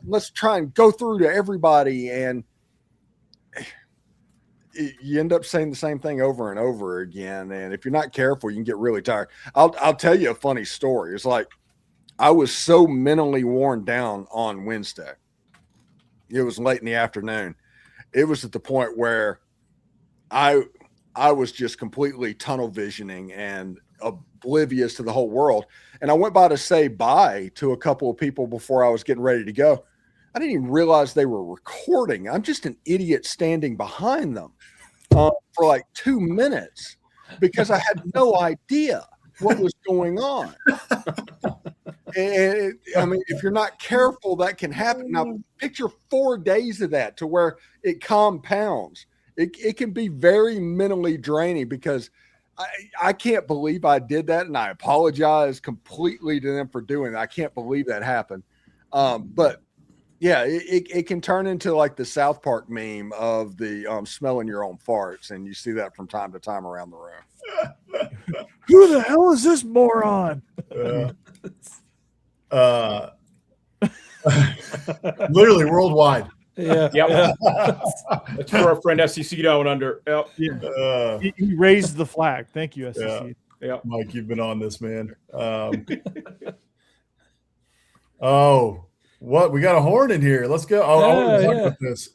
let's try and go through to everybody. And you end up saying the same thing over and over again. And if you're not careful, you can get really tired. I'll tell you a funny story. It's like, I was so mentally worn down on Wednesday. It was late in the afternoon. It was at the point where I was just completely tunnel visioning and oblivious to the whole world. And I went by to say bye to a couple of people before I was getting ready to go. I didn't even realize they were recording. I'm just an idiot standing behind them for like 2 minutes because I had no idea what was going on. And if you're not careful, that can happen. Now, picture 4 days of that to where it compounds. It can be very mentally draining because I can't believe I did that, and I apologize completely to them for doing that. I can't believe that happened. But yeah, it can turn into like the South Park meme of the smelling your own farts, and you see that from time to time around the room. Who the hell is this moron? Literally worldwide. Yeah. Yep. That's for our friend SEC down under. Yep. Yeah. He raised the flag. Thank you, SEC. Yeah. Mike, you've been on this, man. Oh, what? We got a horn in here. Let's go. I want to talk about this.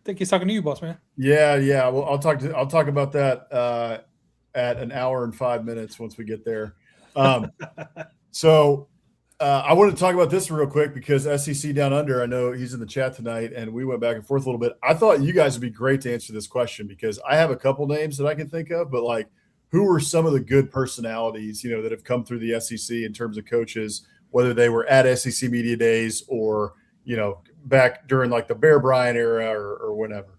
Think he's talking to you, boss man. Yeah. Well, I'll talk about that at an hour and 5 minutes once we get there. So I wanted to talk about this real quick because SEC Down Under, I know he's in the chat tonight, and we went back and forth a little bit. I thought you guys would be great to answer this question because I have a couple names that I can think of, but like, who are some of the good personalities, that have come through the SEC in terms of coaches, whether they were at SEC Media Days or, back during like the Bear Bryant era or whatever.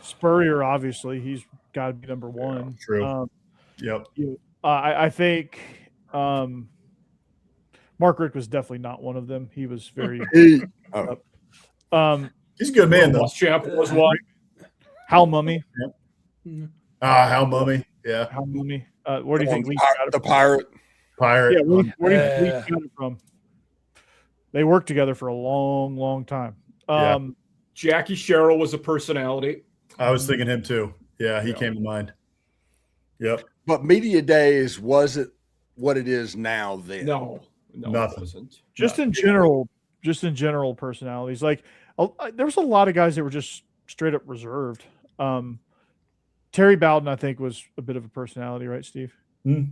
Spurrier, obviously, he's got to be number one. Yeah, true. Yep. I think Mark Richt was definitely not one of them. He was very He's a good man, though. Champ was one. Hal Mummy. Hal Mummy. Yeah. Hal Mummy. Where do you think Lee got it The from? Pirate. Yeah, where do you think Lee got it from? They worked together for a long, long time. Jackie Sherrill was a personality. I was thinking him too. Yeah, he came to mind. Yep. But Media Days wasn't what it is now then. No, Nothing. It wasn't. Just in general personalities. Like there was a lot of guys that were just straight up reserved. Terry Bowden, I think, was a bit of a personality, right, Steve? Mm.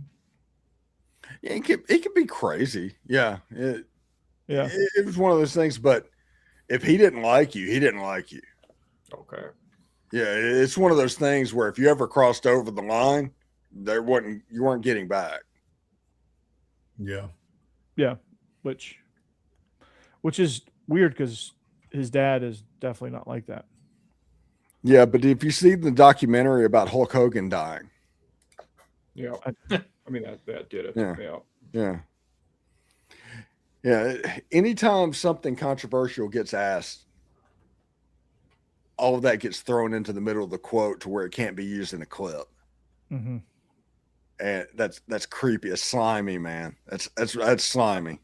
Yeah, it could be crazy. Yeah. It was one of those things, but if he didn't like you, he didn't like you. Okay. Yeah, it's one of those things where if you ever crossed over the line, you weren't getting back. Yeah. Yeah, which is weird because his dad is definitely not like that. Yeah, but if you see the documentary about Hulk Hogan dying, Yeah. I mean, that did it. Yeah. Anytime something controversial gets asked, all of that gets thrown into the middle of the quote to where it can't be used in a clip. Mm-hmm. And that's creepy. It's slimy, man. That's slimy.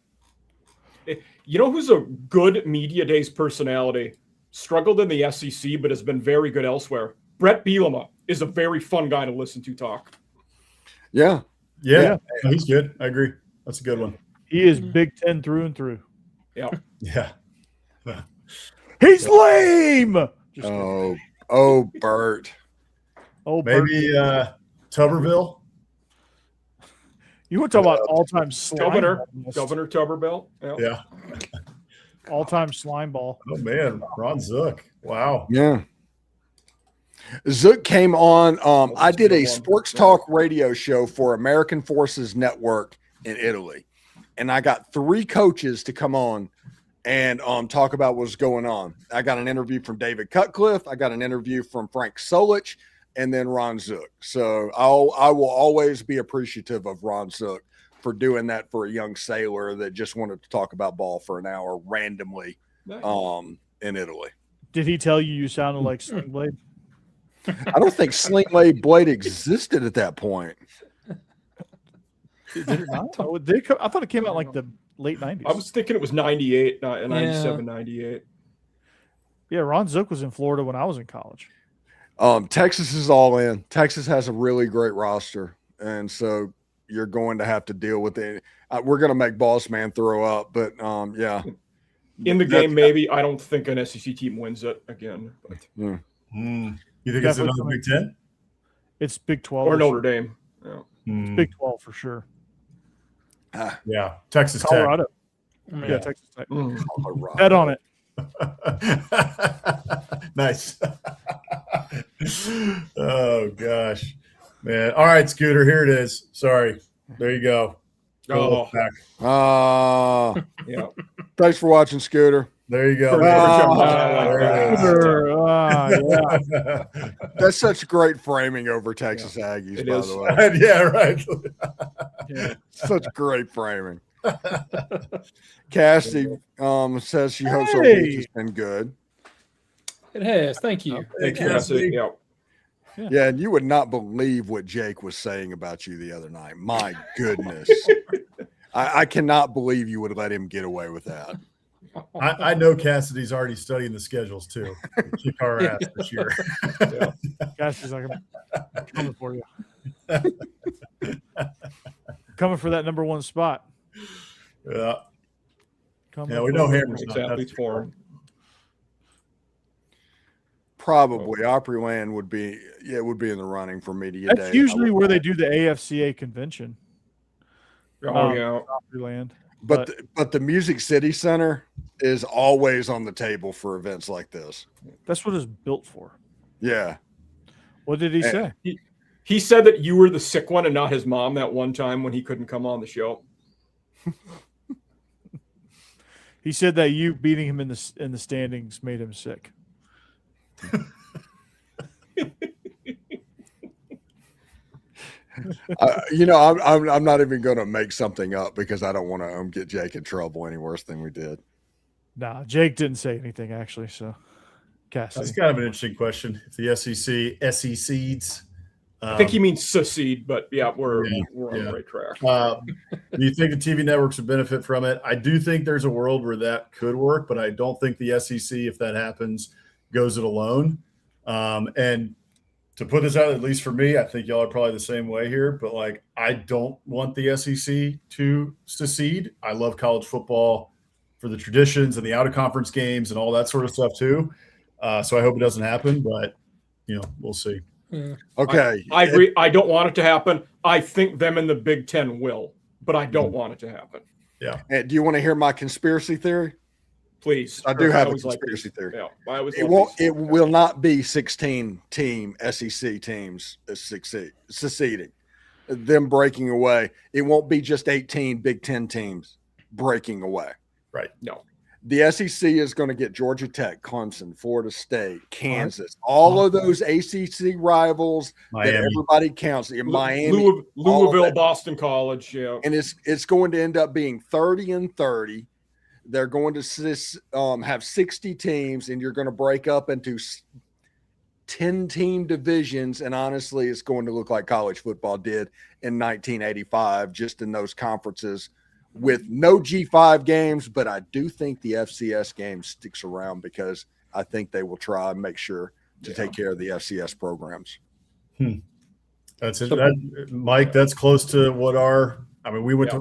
You know who's a good media days personality? Struggled in the SEC, but has been very good elsewhere. Brett Bielema is a very fun guy to listen to talk. Yeah. He's good. I agree. That's a good one. He is Big Ten through and through. Yeah. Yeah. He's lame. Bert. Oh, maybe Tuberville. You want to talk about all-time slime Governor Tuberville. Yeah. All-time slime ball. Oh man, Ron Zook. Wow. Yeah. Zook came on. I did a sports talk radio show for American Forces Network in Italy, and I got 3 coaches to come on and talk about what's going on. I got an interview from David Cutcliffe. I got an interview from Frank Solich, and then Ron Zook. So I will always be appreciative of Ron Zook for doing that for a young sailor that just wanted to talk about ball for an hour randomly in Italy. Did he tell you sounded like Sling Blade? I don't think Sling Blade existed at that point. Did it not? I thought it came out like the late 90s. I was thinking it was 98, 97, 98. Yeah, Ron Zook was in Florida when I was in college. Texas is all in. Texas has a really great roster, and so you're going to have to deal with it. We're going to make Boss Man throw up, but yeah. In the game, maybe. I don't think an SEC team wins it again. But. You think it's another Big Ten? It's Big 12 or Notre Dame. Yeah. It's Big 12 for sure. Yeah, Texas Colorado. Tech. Yeah, Texas Tech. Colorado. Bet on it. Nice. Oh gosh, man. All right, Scooter, here it is. Sorry. There you go. Yeah. Thanks for watching, Scooter. There you go. That's such great framing over Texas Aggies, by the way. Yeah, right. Such great framing. Cassie says she hopes our week has been good. It has. Thank you. Hey, Cassie. Yeah, and you would not believe what Jake was saying about you the other night. My goodness. I cannot believe you would let him get away with that. I know Cassidy's already studying the schedules too. Kick our ass this year. Cassidy's like, I'm coming for you. Coming for that number 1 spot. Yeah. Coming we know Hammer's athletes for him. Probably Opryland would be in the running for media day. That's usually where they do the AFCA convention. Opryland. But the Music City Center is always on the table for events like this. That's what it's built for. Yeah. What did he say? He said that you were the sick one and not his mom that one time when he couldn't come on the show. He said that you beating him in the standings made him sick. I'm not even going to make something up because I don't want to get Jake in trouble any worse than we did. Nah, Jake didn't say anything actually. So, Cassidy. That's kind of an interesting question. If the SECs, I think he means secede, but yeah, we're on the right track. Do you think the TV networks would benefit from it? I do think there's a world where that could work, but I don't think the SEC, if that happens, goes it alone. And to put this out, at least for me, I think y'all are probably the same way here, but like, I don't want the SEC to secede. I love college football for the traditions and the out of conference games and all that sort of stuff too. So I hope it doesn't happen, but we'll see. Okay. I agree. I don't want it to happen. I think them in the Big Ten will, but I don't want it to happen. Yeah. And do you want to hear my conspiracy theory? Please. I do have a conspiracy theory. Yeah, it will not be 16 team SEC teams seceding, them breaking away. It won't be just 18 Big Ten teams breaking away. Right. No. The SEC is going to get Georgia Tech, Clemson, Florida State, Kansas, all of those ACC rivals Miami. that everybody counts. Miami, Louisville, Boston College, yeah. And it's going to end up being 30-30. They're going to have 60 teams, and you're going to break up into 10-team divisions. And honestly, it's going to look like college football did in 1985, just in those conferences with no G5 games. But I do think the FCS game sticks around because I think they will try and make sure to take care of the FCS programs. That's it. Mike, that's close to what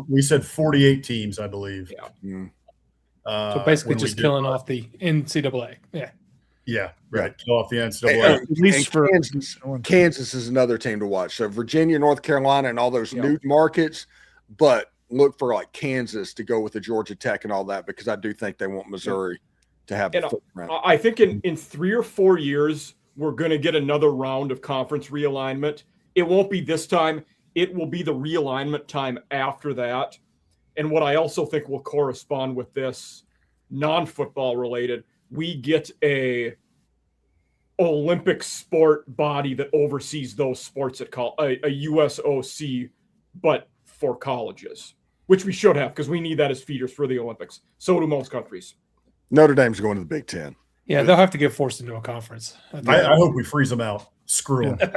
we said 48 teams, I believe. Yeah. So basically just killing off the NCAA. Yeah. Yeah, right. Kill off the NCAA. At least for Kansas is another team to watch. So Virginia, North Carolina, and all those new markets, but look for like Kansas to go with the Georgia Tech and all that, because I do think they want Missouri to have a footprint. I think in 3 or 4 years, we're going to get another round of conference realignment. It won't be this time. It will be the realignment time after that. And what I also think will correspond with this, non-football related, we get a Olympic sport body that oversees those sports at a USOC, but for colleges, which we should have, because we need that as feeders for the Olympics. So do most countries. Notre Dame's going to the Big Ten. Yeah, they'll have to get forced into a conference. I hope we freeze them out. Screw them.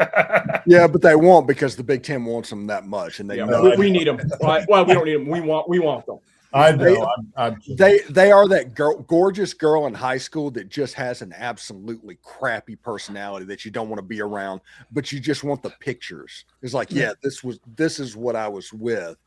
Yeah, but they won't, because the Big Ten wants them that much, and they know we need them. Well, we don't need them. We want them. I know. They are that gorgeous girl in high school that just has an absolutely crappy personality that you don't want to be around, but you just want the pictures. It's like, yeah, this is what I was with,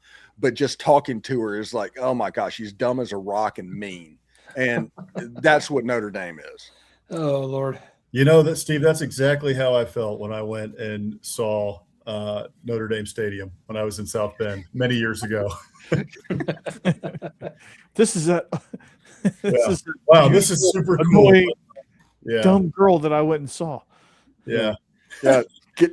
but just talking to her is like, oh my gosh, she's dumb as a rock and mean, and that's what Notre Dame is. Oh Lord. You know that, Steve, that's exactly how I felt when I went and saw Notre Dame Stadium when I was in South Bend many years ago. This is this is super cool. Dumb girl that I went and saw. Yeah.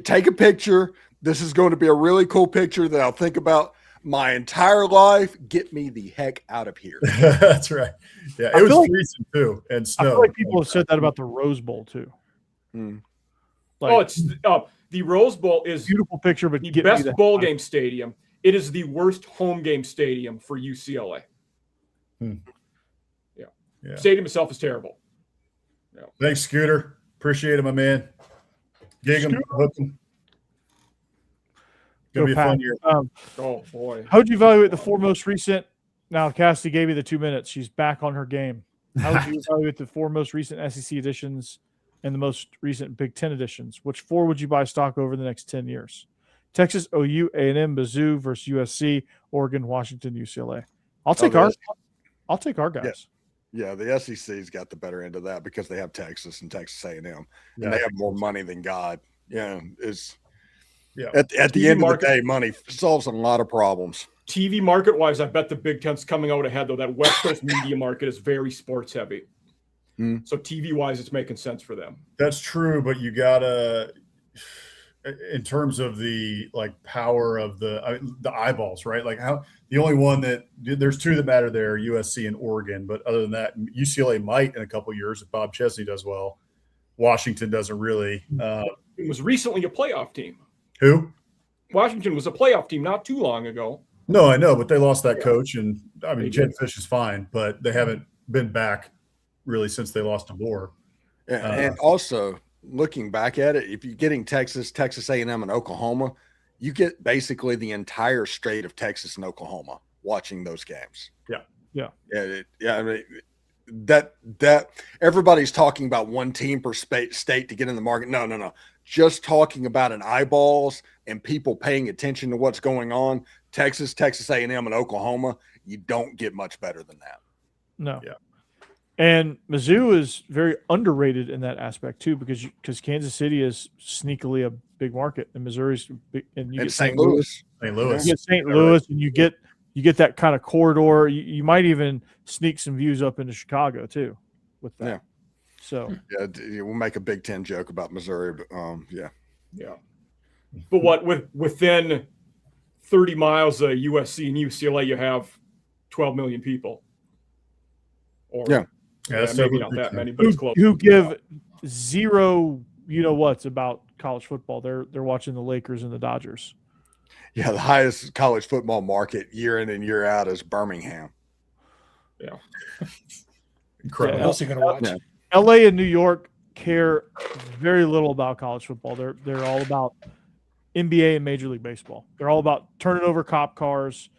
Take a picture. This is going to be a really cool picture that I'll think about my entire life. Get me the heck out of here. That's right. Yeah, it was freezing too, and snow. I feel like people have said that about the Rose Bowl too. Like, the Rose Bowl is beautiful picture, but the best bowl game stadium. It is the worst home game stadium for UCLA. Yeah. Stadium itself is terrible. Yeah. Thanks, Scooter. Appreciate it, my man. Gig 'em, hook 'em. Gonna be a fun year. Oh boy. How would you evaluate the 4 most recent? Now, Cassie gave you the 2 minutes. She's back on her game. How would you evaluate the 4 most recent SEC editions and the most recent Big Ten editions? Which 4 would you buy stock over the next 10 years? Texas, OU, A&M, Mizzou versus USC, Oregon, Washington, UCLA. I'll take our guys. Yeah, the SEC's got the better end of that because they have Texas and Texas A&M, and they have more money than God. Yeah, at the end of the day, money solves a lot of problems. TV market wise, I bet the Big Ten's coming out ahead, though. That West Coast media market is very sports heavy. So TV wise, it's making sense for them. That's true, but you gotta, in terms of the power of the eyeballs, right? Like the only one that there's 2 that matter there, USC and Oregon. But other than that, UCLA might in a couple of years if Bob Chesney does well. Washington doesn't really. It was recently a playoff team. Who? Washington was a playoff team not too long ago. No, I know, but they lost that coach, and I mean Jed Fish is fine, but they haven't been back really since they lost to Bohr. And also looking back at it, if you're getting Texas A&M, and Oklahoma, you get basically the entire state of Texas and Oklahoma watching those games. I mean, that everybody's talking about one team per state to get in the market. No. Just talking about an eyeballs and people paying attention to what's going on. Texas A&M, and Oklahoma, you don't get much better than that. No. Yeah. And Mizzou is very underrated in that aspect too, because Kansas City is sneakily a big market, and Missouri's big, and you get St. Louis. You get St. Louis, and you get that kind of corridor. You might even sneak some views up into Chicago too, with that. Yeah. So we'll make a Big Ten joke about Missouri, but But what within 30 miles of USC and UCLA, you have 12 million people. Or Yeah. that's maybe definitely not a big that thing. many, but it's close. Who give zero, what's about college football. They're watching the Lakers and the Dodgers. Yeah, the highest college football market year in and year out is Birmingham. Yeah. Incredible. What else are you going to watch? Yeah. LA and New York care very little about college football. They're all about NBA and Major League Baseball. They're all about turning over cop cars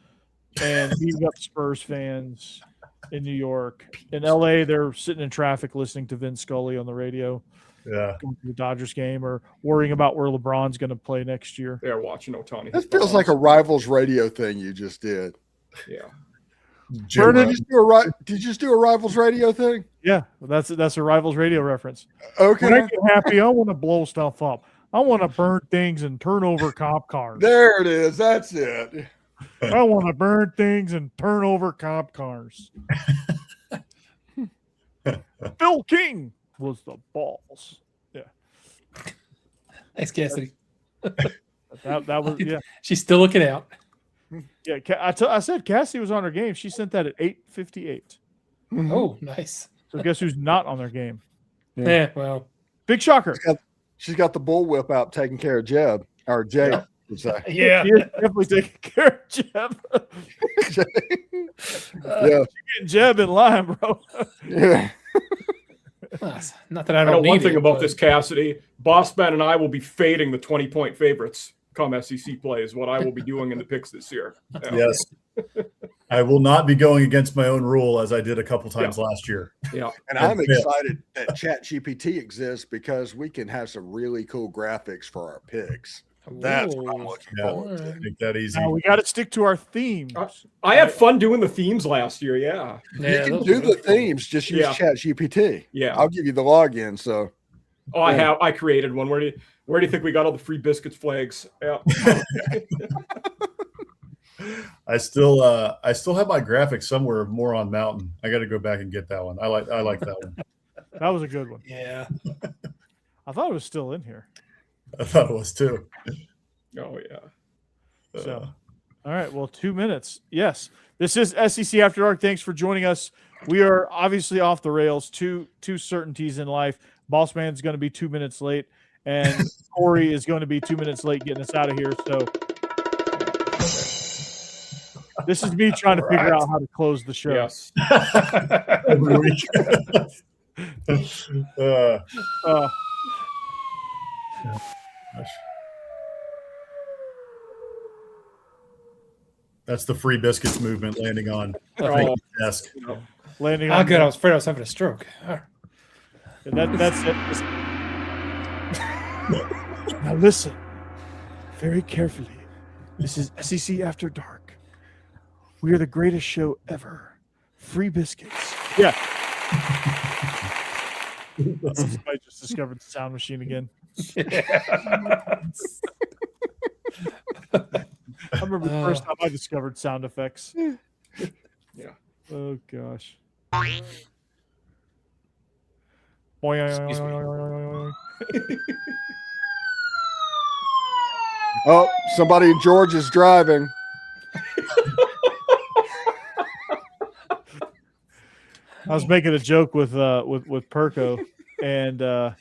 and beating up Spurs fans in New York. In LA, they're sitting in traffic listening to Vin Scully on the radio, Yeah. going to the Dodgers game, or worrying about where LeBron's going to play next year. They're watching Otani. This feels like a Rivals radio thing you just did. Yeah. Jim Did Rome. you just do a Rivals radio thing? Yeah, that's a Rivals radio reference. Okay. When I get happy, I want to blow stuff up. I want to burn things and turn over cop cars. There it is. That's it. I want to burn things and turn over cop cars. Phil King was the balls. Thanks, Cassidy. That was She's still looking out. yeah. I said Cassie was on her game. She sent that at 8:58. Oh, nice. So guess who's not on their game? Yeah, well, Big shocker. She's got the bullwhip out taking care of Jeb or Jay. Yeah. would say. yeah. He is definitely taking care of Jeb. Yeah. Getting Jeb in line, bro. Yeah. Not that I I know don't need one thing it, about but- this, Cassidy. Boss Man and I will be fading the 20-point favorites come SEC play is what I will be doing in the picks this year. Yeah. Yes. I will not be going against my own rule as I did a couple times last year. Yeah. And I'm Yeah. excited that ChatGPT exists because we can have some really cool graphics for our picks. That's what I'm Whoa. looking Yeah. forward to. Make that easy. Now we got to stick to our themes. I had fun doing the themes last year. Yeah. Yeah, You can those do are the really cool. themes, just use Yeah. ChatGPT. Yeah. I'll give you the login. So Oh, I created one. Where do you think we got all the free biscuits flags? Yeah. I still have my graphics somewhere of Moron Mountain. I got to go back and get that one. I like that one. That was a good one. Yeah. I thought it was still in here. I thought it was too. Oh yeah. So, all right. Well, 2 minutes. Yes. This is SEC After Dark. Thanks for joining us. We are obviously off the rails. Two certainties in life. Boss Man's going to be 2 minutes late, and Corey is going to be 2 minutes late getting us out of here. So, this is me trying to figure out how to close the show. Yes. Every week. Gosh. That's the free biscuits movement landing on Oh, desk. Landing Oh, on good. I was afraid I was having a stroke. That's it. Now listen very carefully. This is SEC After Dark. We are the greatest show ever. Free biscuits. Yeah. I just discovered the sound machine again. I remember the first time I discovered sound effects. Yeah. Oh gosh. Excuse me. Oh, somebody in Georgia's driving. I was making a joke with Perko, and I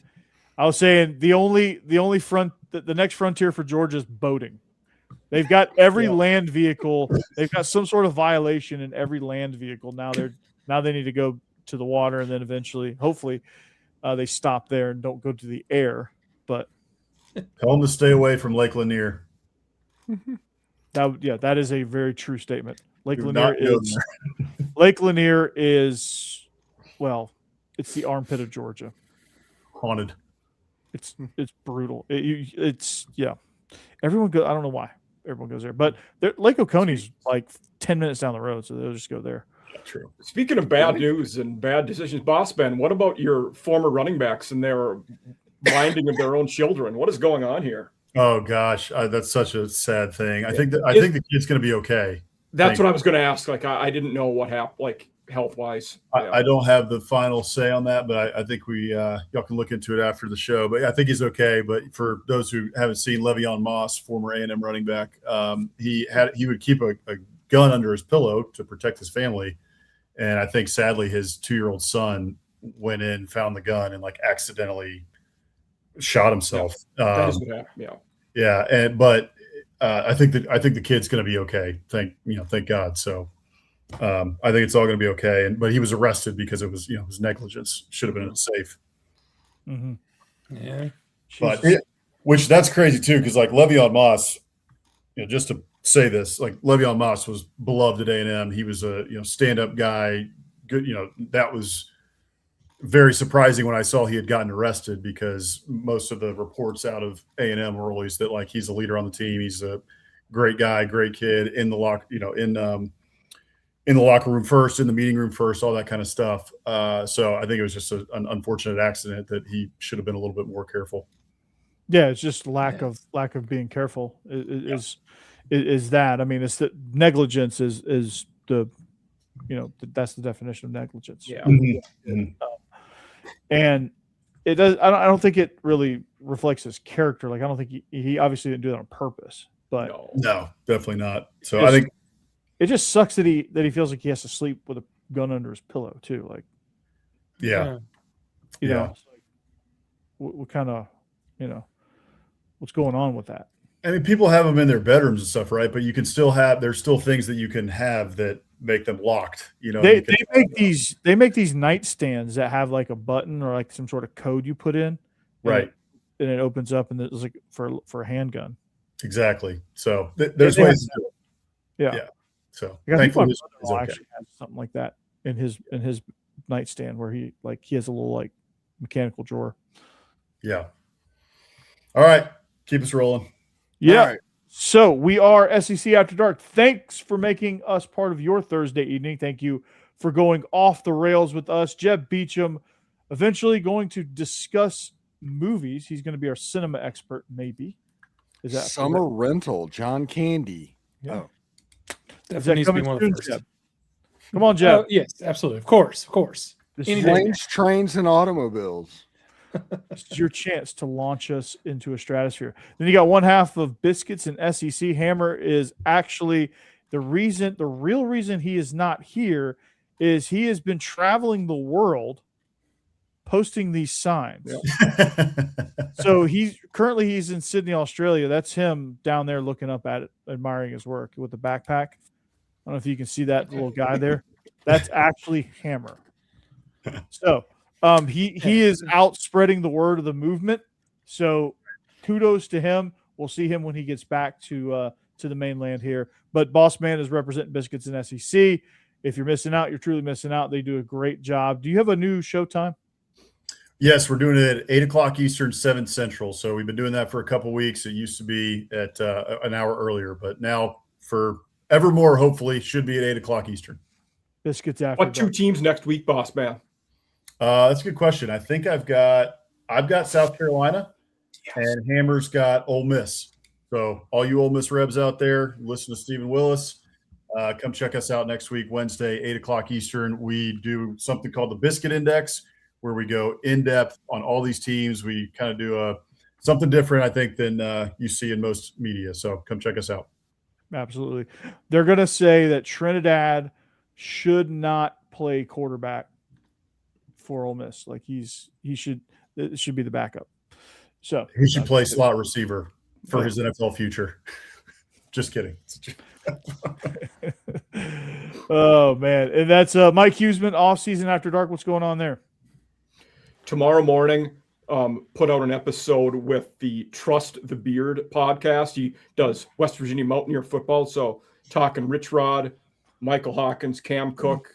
was saying the next frontier for Georgia is boating. They've got every land vehicle. They've got some sort of violation in every land vehicle. Now they need to go to the water, and then eventually, hopefully, they stop there and don't go to the air. But Tell them to stay away from Lake Lanier. that is a very true statement. Lake Do Lanier not go is there. Lake Lanier is, well, it's the armpit of Georgia. Haunted. It's brutal. It's Everyone go. I don't know why everyone goes there, but Lake Oconee's like 10 minutes down the road, so they'll just go there. True. Speaking of bad news and bad decisions, Boss Ben, what about your former running backs and their blinding of their own children? What is going on here? Oh gosh, that's such a sad thing. I think the kid's going to be okay. That's what I was going to ask. Like, I didn't know what happened, like health wise. I don't have the final say on that, but I think y'all can look into it after the show. But I think he's okay. But for those who haven't seen Le'Veon Moss, former A&M running back, he would keep a gun under his pillow to protect his family, And I think sadly his 2-year-old son went in, found the gun, and like accidentally shot himself. That is what happened. Yeah, but I think the kid's going to be okay. Thank God. So I think it's all going to be okay. But he was arrested because it was his negligence. Should have been safe. Mm-hmm. Yeah, But which that's crazy too, because like Le'Veon Moss, just to say this, like Le'Veon Moss was beloved at A&M. He was a stand-up guy. Good, that was very surprising when I saw he had gotten arrested, because most of the reports out of A&M were always that like he's a leader on the team, he's a great guy, great kid, in the locker room first, in the meeting room first, all that kind of stuff. So I think it was just an unfortunate accident that he should have been a little bit more careful. Yeah, it's just lack of being careful is that. I mean, it's the negligence is the that's the definition of negligence. Yeah. Mm-hmm. And it does. I don't think it really reflects his character. Like, I don't think he obviously didn't do that on purpose. But no, definitely not. So I think it just sucks that he feels like he has to sleep with a gun under his pillow too. Like, yeah. you know, it's like, what kind of what's going on with that? I mean, people have them in their bedrooms and stuff, right? But you can still there's still things that you can have that make them locked. They make these nightstands that have like a button or like some sort of code you put in, right? And it opens up, and it's like for a handgun. Exactly. So there's ways to do it. Yeah. So thankfully, his is okay. actually has something like that in his nightstand where he has a little like mechanical drawer. Yeah. All right, keep us rolling. Yeah. Right. So we are SEC After Dark. Thanks for making us part of your Thursday evening. Thank you for going off the rails with us. Jeb Beecham, eventually going to discuss movies. He's going to be our cinema expert, maybe. Is that Summer Rental, John Candy? Yeah. Oh. definitely needs to be one of the first. Jeb? Come on, Jeb. Yes, absolutely. Of course. Planes, trains, and automobiles. This is your chance to launch us into a stratosphere. Then you got one half of Biscuits and SEC. Hammer is actually the real reason he is not here is he has been traveling the world posting these signs. So he's in Sydney, Australia. That's him down there looking up at it, admiring his work with the backpack. I don't know if you can see that little guy there. That's actually Hammer. So he is out spreading the word of the movement. So kudos to him. We'll see him when he gets back to the mainland here. But Boss Man is representing Biscuits and SEC. If you're missing out, you're truly missing out. They do a great job. Do you have a new showtime? Yes, we're doing it at 8:00 Eastern, 7 Central. So we've been doing that for a couple of weeks. It used to be at an hour earlier, but now for evermore, hopefully, should be at 8:00 Eastern. Biscuits After What two teams next week, Boss Man? That's a good question. I think I've got South Carolina, and Hammer's got Ole Miss. So all you Ole Miss Rebs out there, listen to Stephen Willis. Come check us out next week, Wednesday, 8:00 Eastern. We do something called the Biscuit Index, where we go in depth on all these teams. We kind of do something different, I think, than you see in most media. So come check us out. Absolutely. They're going to say that Trinidad should not play quarterback for Ole Miss. Like it should be the backup. So he should play slot receiver for his NFL future. Just kidding. Oh man. And that's Mike Huseman, off season After Dark. What's going on there? Tomorrow morning, put out an episode with the Trust the Beard podcast. He does West Virginia Mountaineer football. So talking Rich Rod, Michael Hawkins, Cam Cook,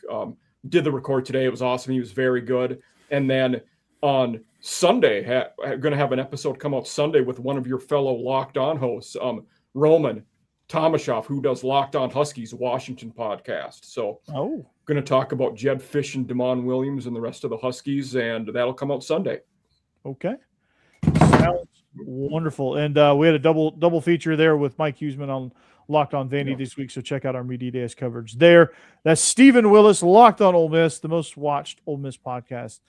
did the record today. It was awesome. He was very good. And then on Sunday, going to have an episode come out Sunday with one of your fellow Locked On hosts, Roman Tomashoff, who does Locked On Huskies Washington podcast. So going to talk about Jed Fish and Damon Williams and the rest of the Huskies, and that'll come out Sunday. Okay. Sounds wonderful. And we had a double feature there with Mike Huseman on Locked On Vandy this week, so check out our Media Days coverage there. That's Stephen Willis, Locked On Ole Miss, the most watched Ole Miss podcast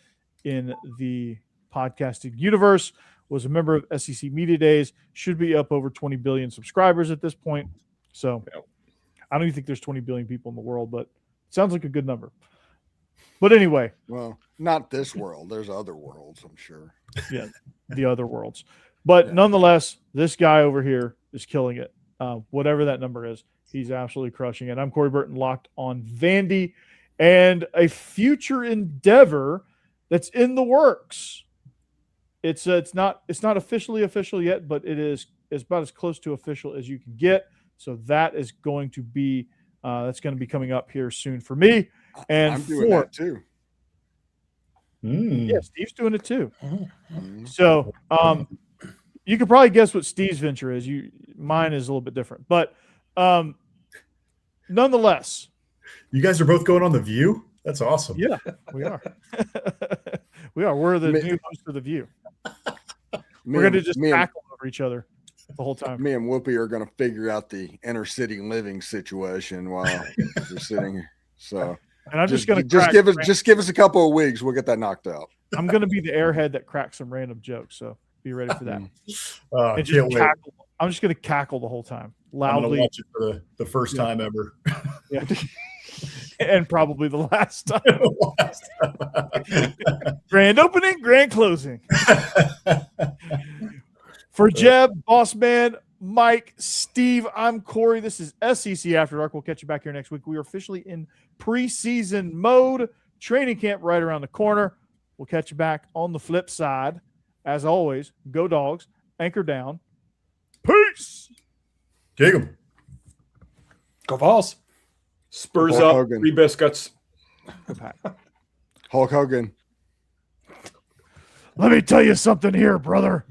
in the podcasting universe. Was a member of SEC Media Days, should be up over 20 billion subscribers at this point. So I don't even think there's 20 billion people in the world, but it sounds like a good number. But anyway, Well, not this world. There's other worlds, I'm sure. yeah, the other worlds. But nonetheless, this guy over here is killing it. Whatever that number is, he's absolutely crushing it. I'm Corey Burton, locked on Vandy, and a future endeavor that's in the works. It's not officially official yet, but it's about as close to official as you can get. So that is going to be that's going to be coming up here soon for me. And I'm doing that too. Yeah, Steve's doing it too. Mhm. So you could probably guess what Steve's venture is. Mine is a little bit different, but nonetheless, You guys are both going on The View? That's awesome. yeah, we are. We are. We're the new host of The View. We're going to just tackle over each other the whole time. Me and Whoopi are going to figure out the inner city living situation while we're sitting here. So, and I'm just going to just give us a couple of weeks. We'll get that knocked out. I'm going to be the airhead that cracks some random jokes. So be ready for that. And Can't wait. I'm just going to cackle the whole time, I'm loudly. gonna watch it for the first time ever. Yeah. And probably the last time. Grand opening, grand closing. For Jeb, Boss Man, Mike, Steve, I'm Corey. This is SEC After Dark. We'll catch you back here next week. We are officially in preseason mode. Training camp right around the corner. We'll catch you back on the flip side. As always, go Dogs. Anchor down. Peace. Kick 'em. Go Vols. Spurs Hulk up, Hogan. 3 biscuits. Go Pack. Hulk Hogan. Let me tell you something here, brother.